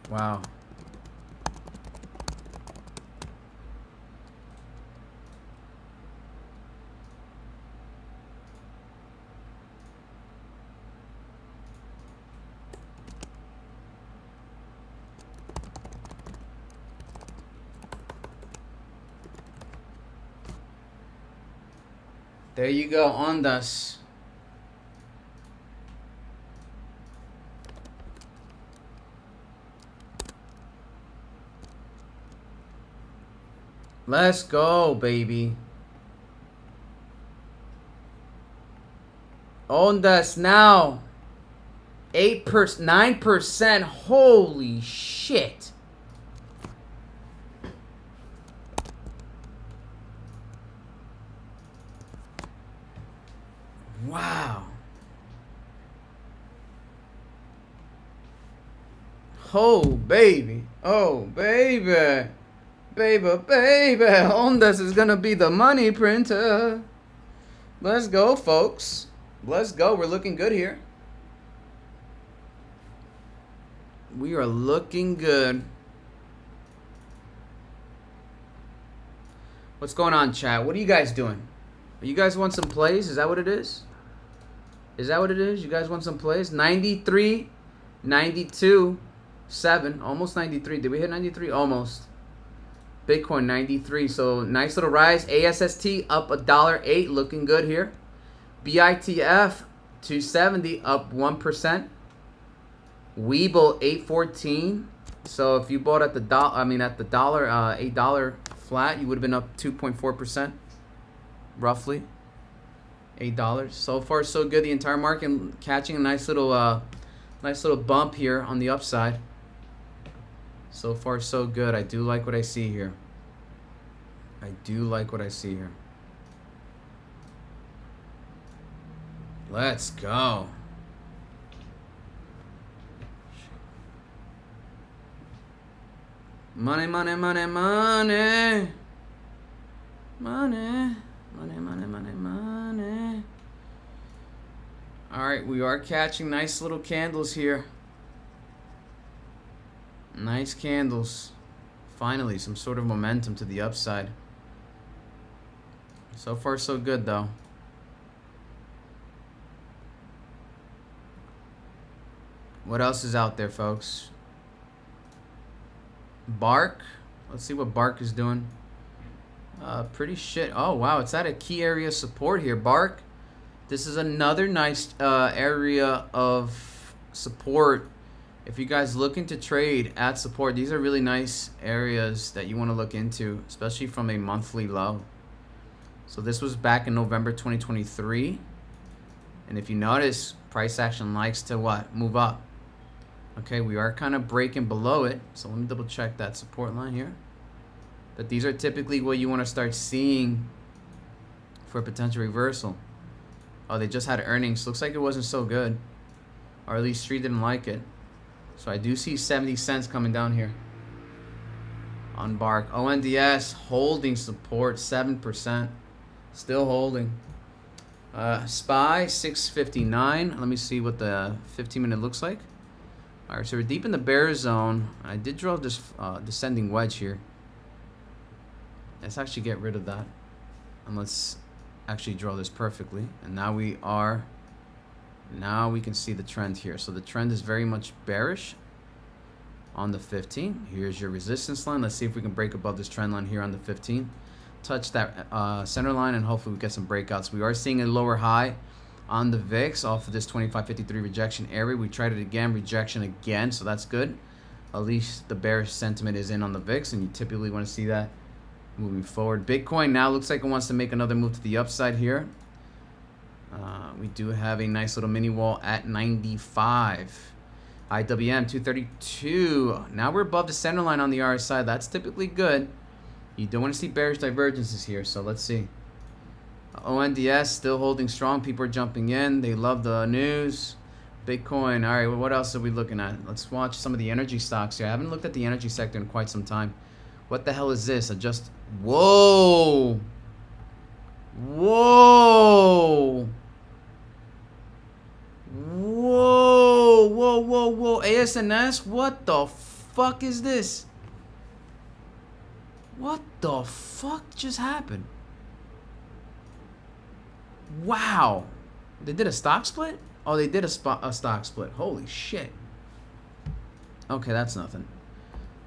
wow. There you go, Ondas. Let's go, baby. Ondas now. 8%, 9%. Holy shit. Wow. Oh, baby. Oh, baby. Baby. Ondas is going to be the money printer. Let's go, folks. Let's go. We're looking good here. We are looking good. What's going on, chat? What are you guys doing? You guys want some plays? Is that what it is? Is that what it is? You guys want some plays? 93, 92, 7. Almost 93. Did we hit 93? Almost. Bitcoin 93. So nice little rise. ASST up $1.08. Looking good here. BITF 270 up 1%. Webull 814. So if you bought at the $8 flat, you would have been up 2.4%. Roughly $8. So far so good. The entire market catching a nice little bump here on the upside. So far so good. I do like what I see here. Let's go. Money. Alright, we are catching nice little candles here. Nice candles. Finally, some sort of momentum to the upside. So far, so good, though. What else is out there, folks? Bark. Let's see what Bark is doing. Pretty shit. Oh, wow. It's at a key area of support here. Bark. This is another nice area of support. If you guys looking to trade at support, these are really nice areas that you want to look into, especially from a monthly low. So this was back in November 2023. And if you notice, price action likes to what? Move up. Okay, we are kind of breaking below it. So let me double check that support line here. But these are typically what you want to start seeing for a potential reversal. Oh, they just had earnings. Looks like it wasn't so good. Or at least Street didn't like it. So I do see 70 cents coming down here on Bark. ONDS holding support, 7%. Still holding. SPY, 659. Let me see what the 15-minute looks like. All right, so we're deep in the bear zone. I did draw this descending wedge here. Let's actually get rid of that. And let's actually draw this perfectly. And now we are Now we can see the trend here. So the trend is very much bearish on the 15. Here's your resistance line. Let's see if we can break above this trend line here on the 15. Touch that center line, and hopefully we get some breakouts. We are seeing a lower high on the VIX off of this 2553 rejection area. We tried it again, rejection again, so that's good. At least the bearish sentiment is in on the VIX, and you typically want to see that moving forward. Bitcoin now looks like it wants to make another move to the upside here. We do have a nice little mini wall at 95. IWM 232. Now we're above the center line on the RSI. That's typically good. You don't want to see bearish divergences here, so let's see. ONDS still holding strong. People are jumping in. They love the news. Bitcoin. All right, well, what else are we looking at? Let's watch some of the energy stocks here. I haven't looked at the energy sector in quite some time. What the hell is this? Whoa! Whoa! Whoa! Whoa, whoa, whoa. ASNS? What the fuck is this? What the fuck just happened? Wow. They did a stock split? Oh, they did a stock split. Holy shit. Okay, that's nothing.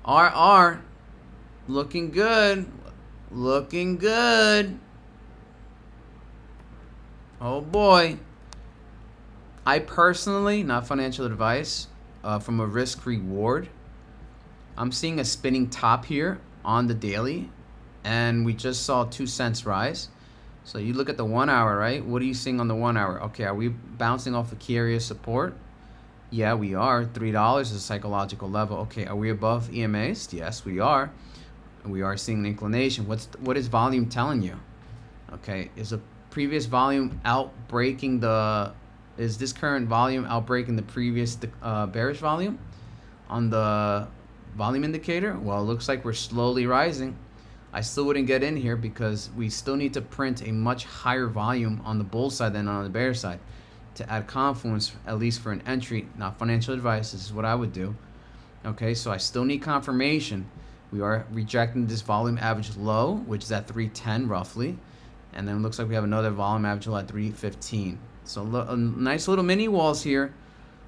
RR. Looking good. Looking good. Oh boy. I personally, not financial advice, from a risk reward, I'm seeing a spinning top here on the daily, and we just saw 2 cents rise. So you look at the 1 hour, right? What are you seeing on the 1 hour? Okay, are we bouncing off a key area support? Yeah, we are. $3 is a psychological level. Okay, are we above EMAs? Yes, we are. We are seeing an inclination. What is volume telling you? Okay, is the previous volume outbreaking the... Is this current volume outbreaking the previous bearish volume on the volume indicator? Well, it looks like we're slowly rising. I still wouldn't get in here because we still need to print a much higher volume on the bull side than on the bear side to add confluence, at least for an entry. Not financial advice. This is what I would do. Okay, so I still need confirmation. We are rejecting this volume average low, which is at 310 roughly. And then it looks like we have another volume average low at 315. So a nice little mini walls here,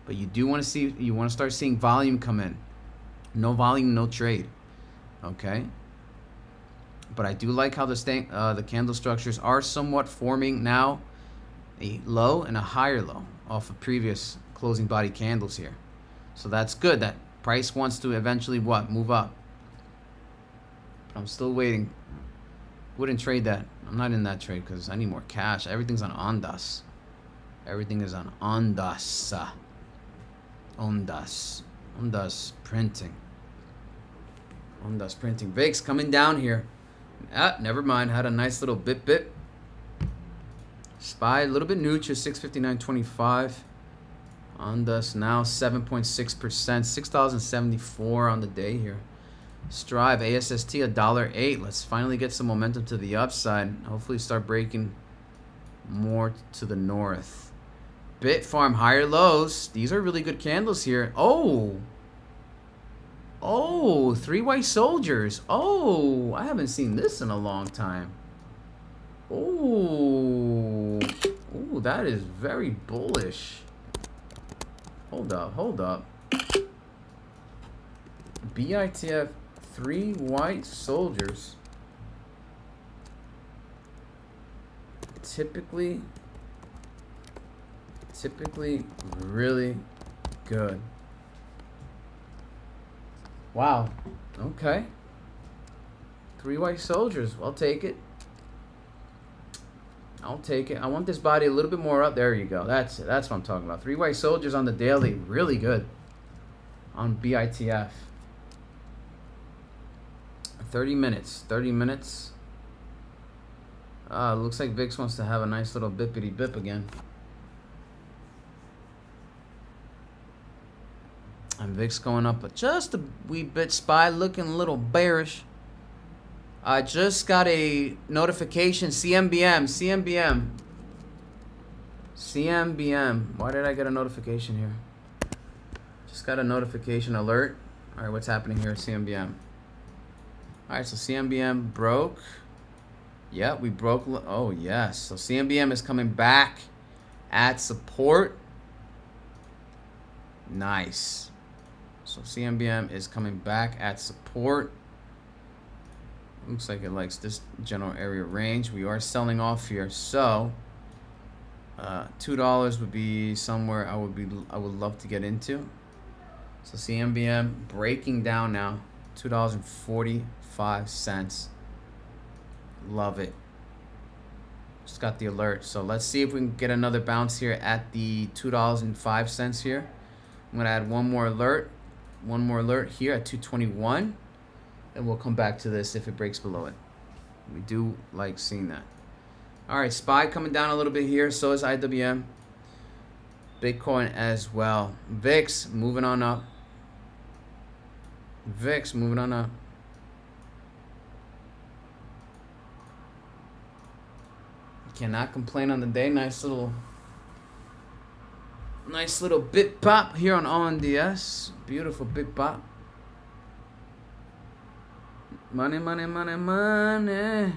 but you do want to see, you want to start seeing volume come in. No volume, no trade. Okay. But I do like how the candle structures are somewhat forming now a low and a higher low off of previous closing body candles here. So that's good. That price wants to eventually what? Move up. I'm still waiting. Wouldn't trade that. I'm not in that trade because I need more cash. Everything's on Ondas. Everything is on Ondas. Ondas. Ondas printing. Ondas printing. VIX coming down here. Ah, never mind. Had a nice little bit. SPY a little bit neutral. 659.25. Ondas now 7.6%. $6.74 on the day here. Strive ASST $1.08. Let's finally get some momentum to the upside. Hopefully start breaking more to the north. Bitfarm higher lows. These are really good candles here. Oh, 3 white soldiers. Oh, I haven't seen this in a long time. Oh, that is very bullish. Hold up. BITF 3 white soldiers. Typically really good. Wow. Okay. 3 white soldiers. I'll take it. I want this body a little bit more up. There you go. That's it. That's what I'm talking about. 3 white soldiers on the daily. Really good. On BITF. 30 minutes. Looks like VIX wants to have a nice little bippity bip again. And VIX going up but just a wee bit. SPY looking a little bearish. I just got a notification. CMBM. Why did I get a notification here? Just got a notification alert. All right, what's happening here at CMBM? All right, so CMBM broke. Yeah, we broke. Oh, yes. So CMBM is coming back at support. Nice. So CMBM is coming back at support. Looks like it likes this general area range. We are selling off here, so $2 would be somewhere I would love to get into. So CMBM breaking down now, $2.45. Love it. Just got the alert. So let's see if we can get another bounce here at the $2.05 here. I'm gonna add one more alert here at 221, and we'll come back to this if it breaks below it. We do like seeing that. All right, SPY coming down a little bit here. So is IWM. Bitcoin as well. VIX moving on up. VIX moving on up. Cannot complain on the day. Nice little bit pop here on ONDS. Beautiful bit pop. Money, money, money, money.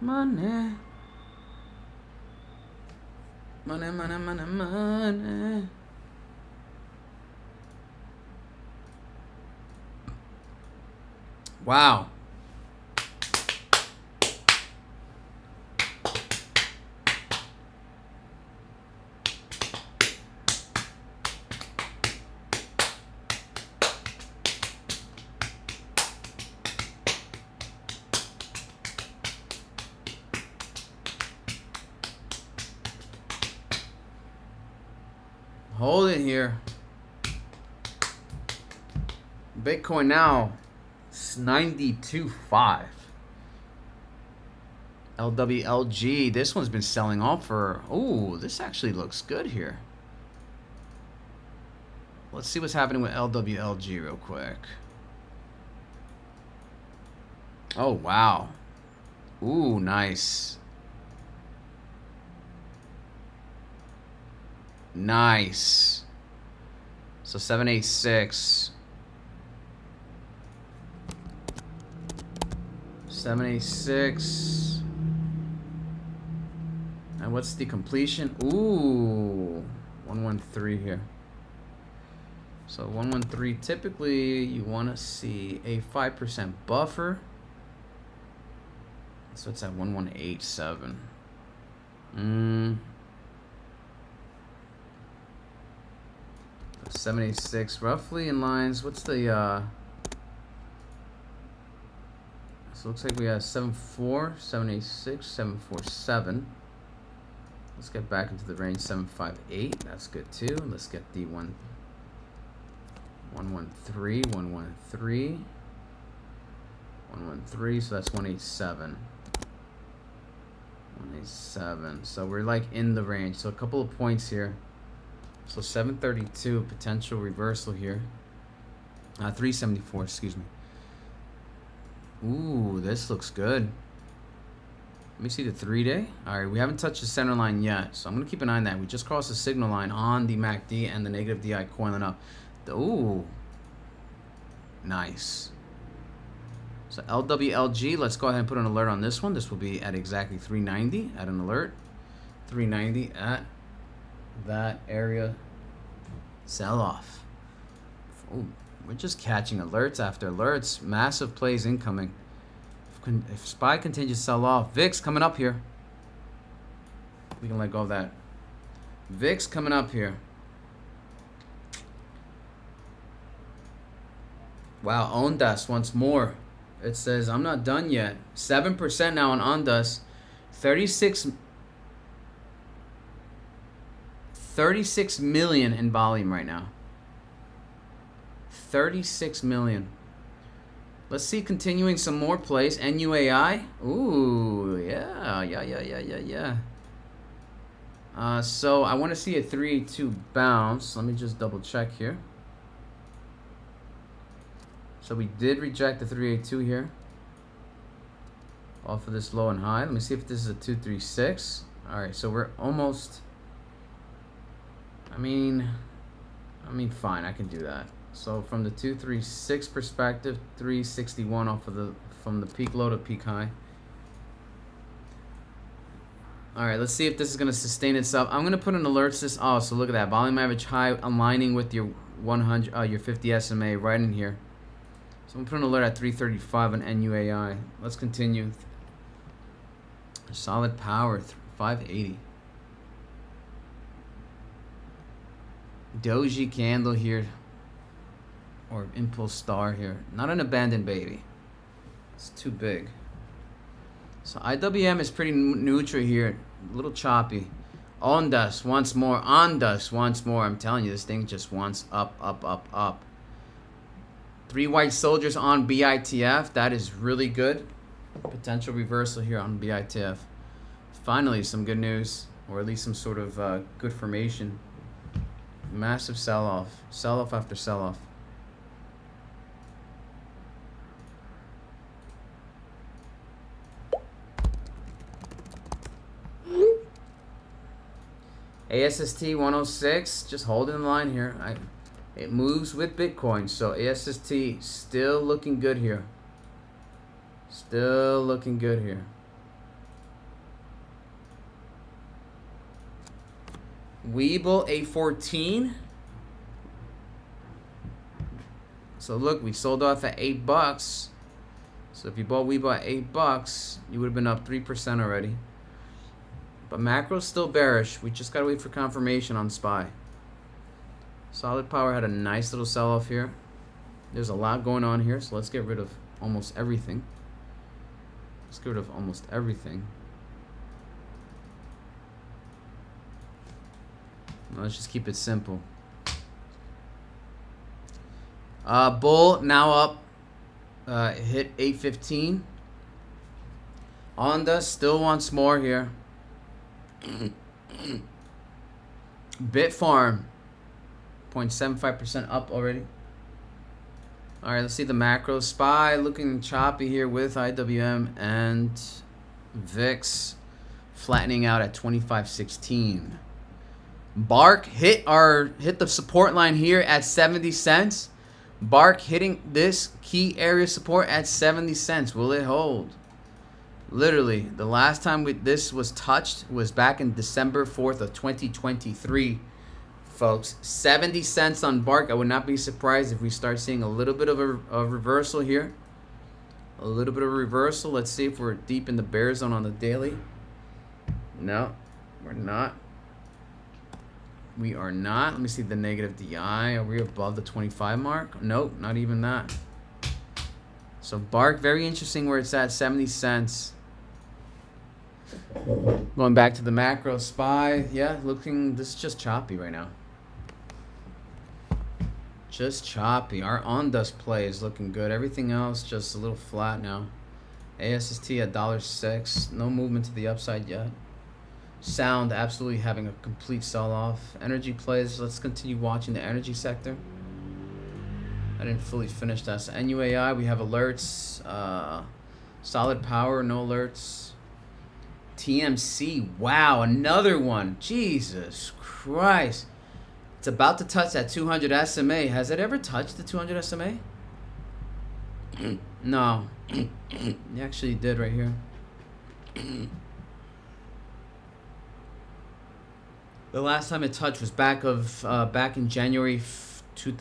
Money. Money, money, money, money. Wow. Hold it here. Bitcoin now is 92.5. LWLG. This one's been selling off for. Oh, this actually looks good here. Let's see what's happening with LWLG real quick. Oh, wow. Ooh, nice. Nice. So 786. 786. And what's the completion? Ooh, 113 here. So 113, typically you want to see a 5% buffer. So it's at 1187. 786 roughly in lines. What's the so it looks like we have 74, 786, 747. Let's get back into the range. 758. That's good too. Let's get the 113, 113, 113. So that's 187. 187. So we're like in the range. So a couple of points here. So 732 potential reversal here. 374, excuse me. Ooh, this looks good. Let me see the 3-day. All right, we haven't touched the center line yet, so I'm gonna keep an eye on that. We just crossed the signal line on the MACD and the negative DI coiling up. Ooh, nice. So LWLG, let's go ahead and put an alert on this one. This will be at exactly 390 at an alert. 390 at that area. Sell off. Oh, we're just catching alerts after alerts. Massive plays incoming. If SPY continues to sell off, VIX coming up here. We can let go of that. VIX coming up here. Wow, ONDAS once more. It says I'm not done yet. 7% now on ONDAS. 36 million in volume right now. 36 million. Let's see, continuing some more plays. NUAI. Ooh, yeah. So I want to see a 3-2 bounce. Let me just double check here. So we did reject the 382 here. Off of this low and high. Let me see if this is a 236. All right, so we're almost. I mean, fine, I can do that. So from the 236 perspective, 361 off of from the peak low to peak high. All right, let's see if this is going to sustain itself. I'm going to put an alert system. Oh, so look at that. Volume average high aligning with your 100, your 50 SMA right in here. So I'm going to put an alert at 335 on NUAI. Let's continue. Solid power, 580. Doji candle here. Or impulse star here. Not an abandoned baby. It's too big. So IWM is pretty neutral here. A little choppy. On dust once more. On dust once more. I'm telling you, this thing just wants up, up, up, up. 3 white soldiers on BITF. That is really good. Potential reversal here on BITF. Finally, some good news. Or at least some sort of good formation. Massive sell-off. Sell-off after sell-off. ASST 106, just holding the line here. It moves with Bitcoin, so ASST still looking good here. Still looking good here. Weeble 814. So look, we sold off at $8. So if you bought Weeble at $8, you would have been up 3% already. But macro's still bearish. We just gotta wait for confirmation on SPY. Solid Power had a nice little sell-off here. There's a lot going on here, so let's get rid of almost everything. Let's get rid of almost everything. Let's just keep it simple. Bull now up. Hit 815. Honda still wants more here. Bitfarm 0.75% up already. All right, let's see the macro. SPY looking choppy here with IWM and VIX flattening out at 25.16. Bark hit the support line here at 70 cents. Bark hitting this key area support at 70 cents. Will it hold? Literally, the last time this was touched was back in December 4th of 2023, folks. 70 cents on Bark. I would not be surprised if we start seeing a little bit of a reversal here. A little bit of a reversal. Let's see if we're deep in the bear zone on the daily. No, we're not. We are not. Let me see the negative DI. Are we above the 25 mark? Nope, not even that. So Bark, very interesting where it's at, 70 cents. Going back to the macro. SPY, yeah, looking, this is just choppy right now. Just choppy. Our on dust play is looking good. Everything else just a little flat now. ASST at $1.06. No movement to the upside yet. Sound absolutely having a complete sell-off. Energy plays. Let's continue watching the energy sector. I didn't fully finish that. So NUAI, we have alerts. Solid Power, no alerts. TMC, wow, another one. Jesus Christ. It's about to touch that 200 SMA. Has it ever touched the 200 SMA? No. It actually did right here. The last time it touched was back in January 15,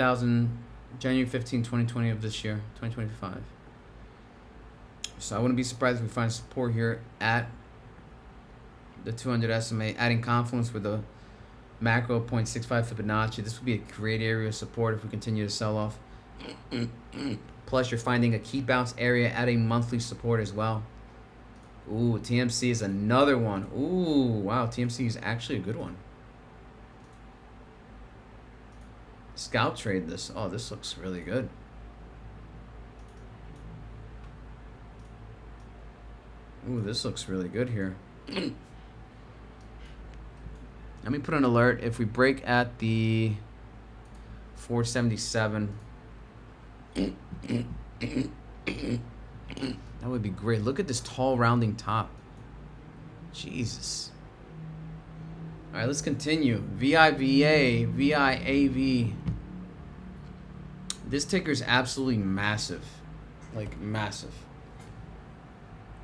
2020 of this year, 2025. So I wouldn't be surprised if we find support here at the 200 SMA, adding confluence with the macro 0.65 Fibonacci. This would be a great area of support if we continue to sell off. Plus, you're finding a key bounce area at a monthly support as well. Ooh, TMC is another one. Ooh, wow, TMC is actually a good one. Scout trade this. Oh, this looks really good. Ooh, this looks really good here. Let me put an alert. If we break at the 477, that would be great. Look at this tall rounding top. Jesus. All right, let's continue. VIVA, VIAV. This ticker is absolutely massive. Like, massive.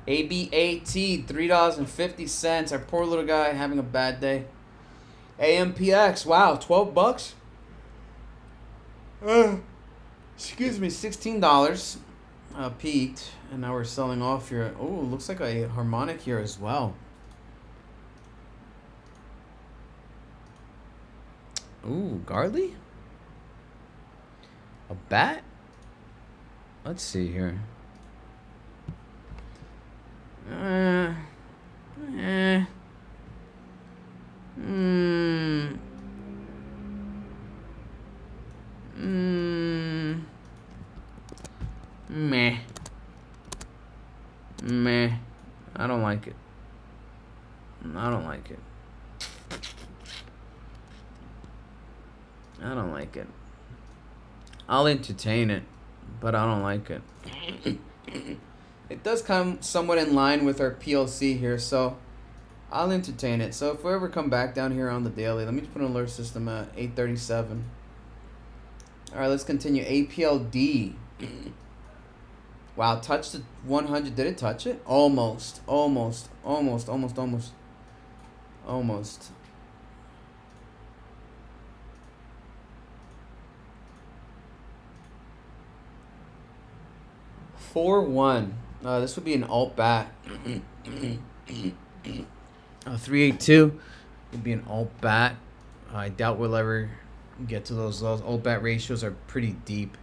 ABAT, $3.50. Our poor little guy having a bad day. AMPX, wow, $12. Excuse me, $16. Peaked, and now we're selling off here. Oh, looks like a harmonic here as well. Ooh, Garley? A bat? Let's see here. Meh. Meh. I don't like it. I don't like it. I don't like it. I'll entertain it, but I don't like it. It does come somewhat in line with our PLC here, so I'll entertain it. So if we ever come back down here on the daily, let me put an alert system at 837. All right, let's continue. APLD. Wow, touched the 100. Did it touch it? Almost. Almost. Almost. Almost. Almost. Almost. $4-1. This would be an alt bat. 382 would be an alt bat. I doubt we'll ever get to those lows. Alt bat ratios are pretty deep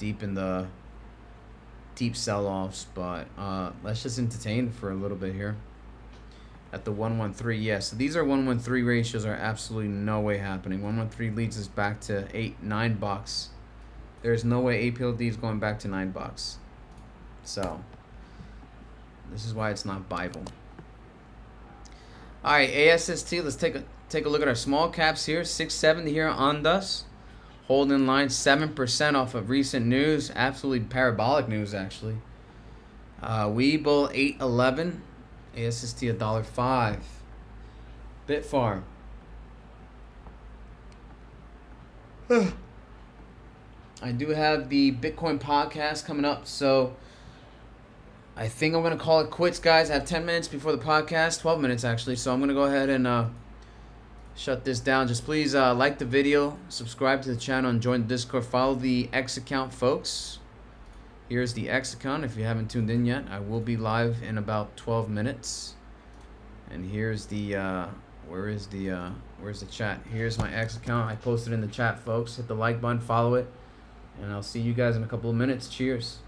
in the deep sell-offs, but let's just entertain for a little bit here at the 113. Yeah, so these are 113 ratios are absolutely no way happening. 113 leads us back to $9. There's no way APLD is going back to $9. So this is why it's not Bible. All right, ASST. Let's take a look at our small caps here. 670 here on us, holding in line 7% off of recent news. Absolutely parabolic news, actually. Webull 811, ASST $1.05. Bitfarm. I do have the Bitcoin podcast coming up, so I think I'm going to call it quits, guys. I have 10 minutes before the podcast, 12 minutes actually, so I'm going to go ahead and shut this down. Just please like the video, subscribe to the channel, and join the Discord. Follow the X account, folks. Here's the X account if you haven't tuned in yet. I will be live in about 12 minutes. And here's the where's the chat? Here's my X account. I posted in the chat, folks. Hit the like button, follow it, and I'll see you guys in a couple of minutes. Cheers.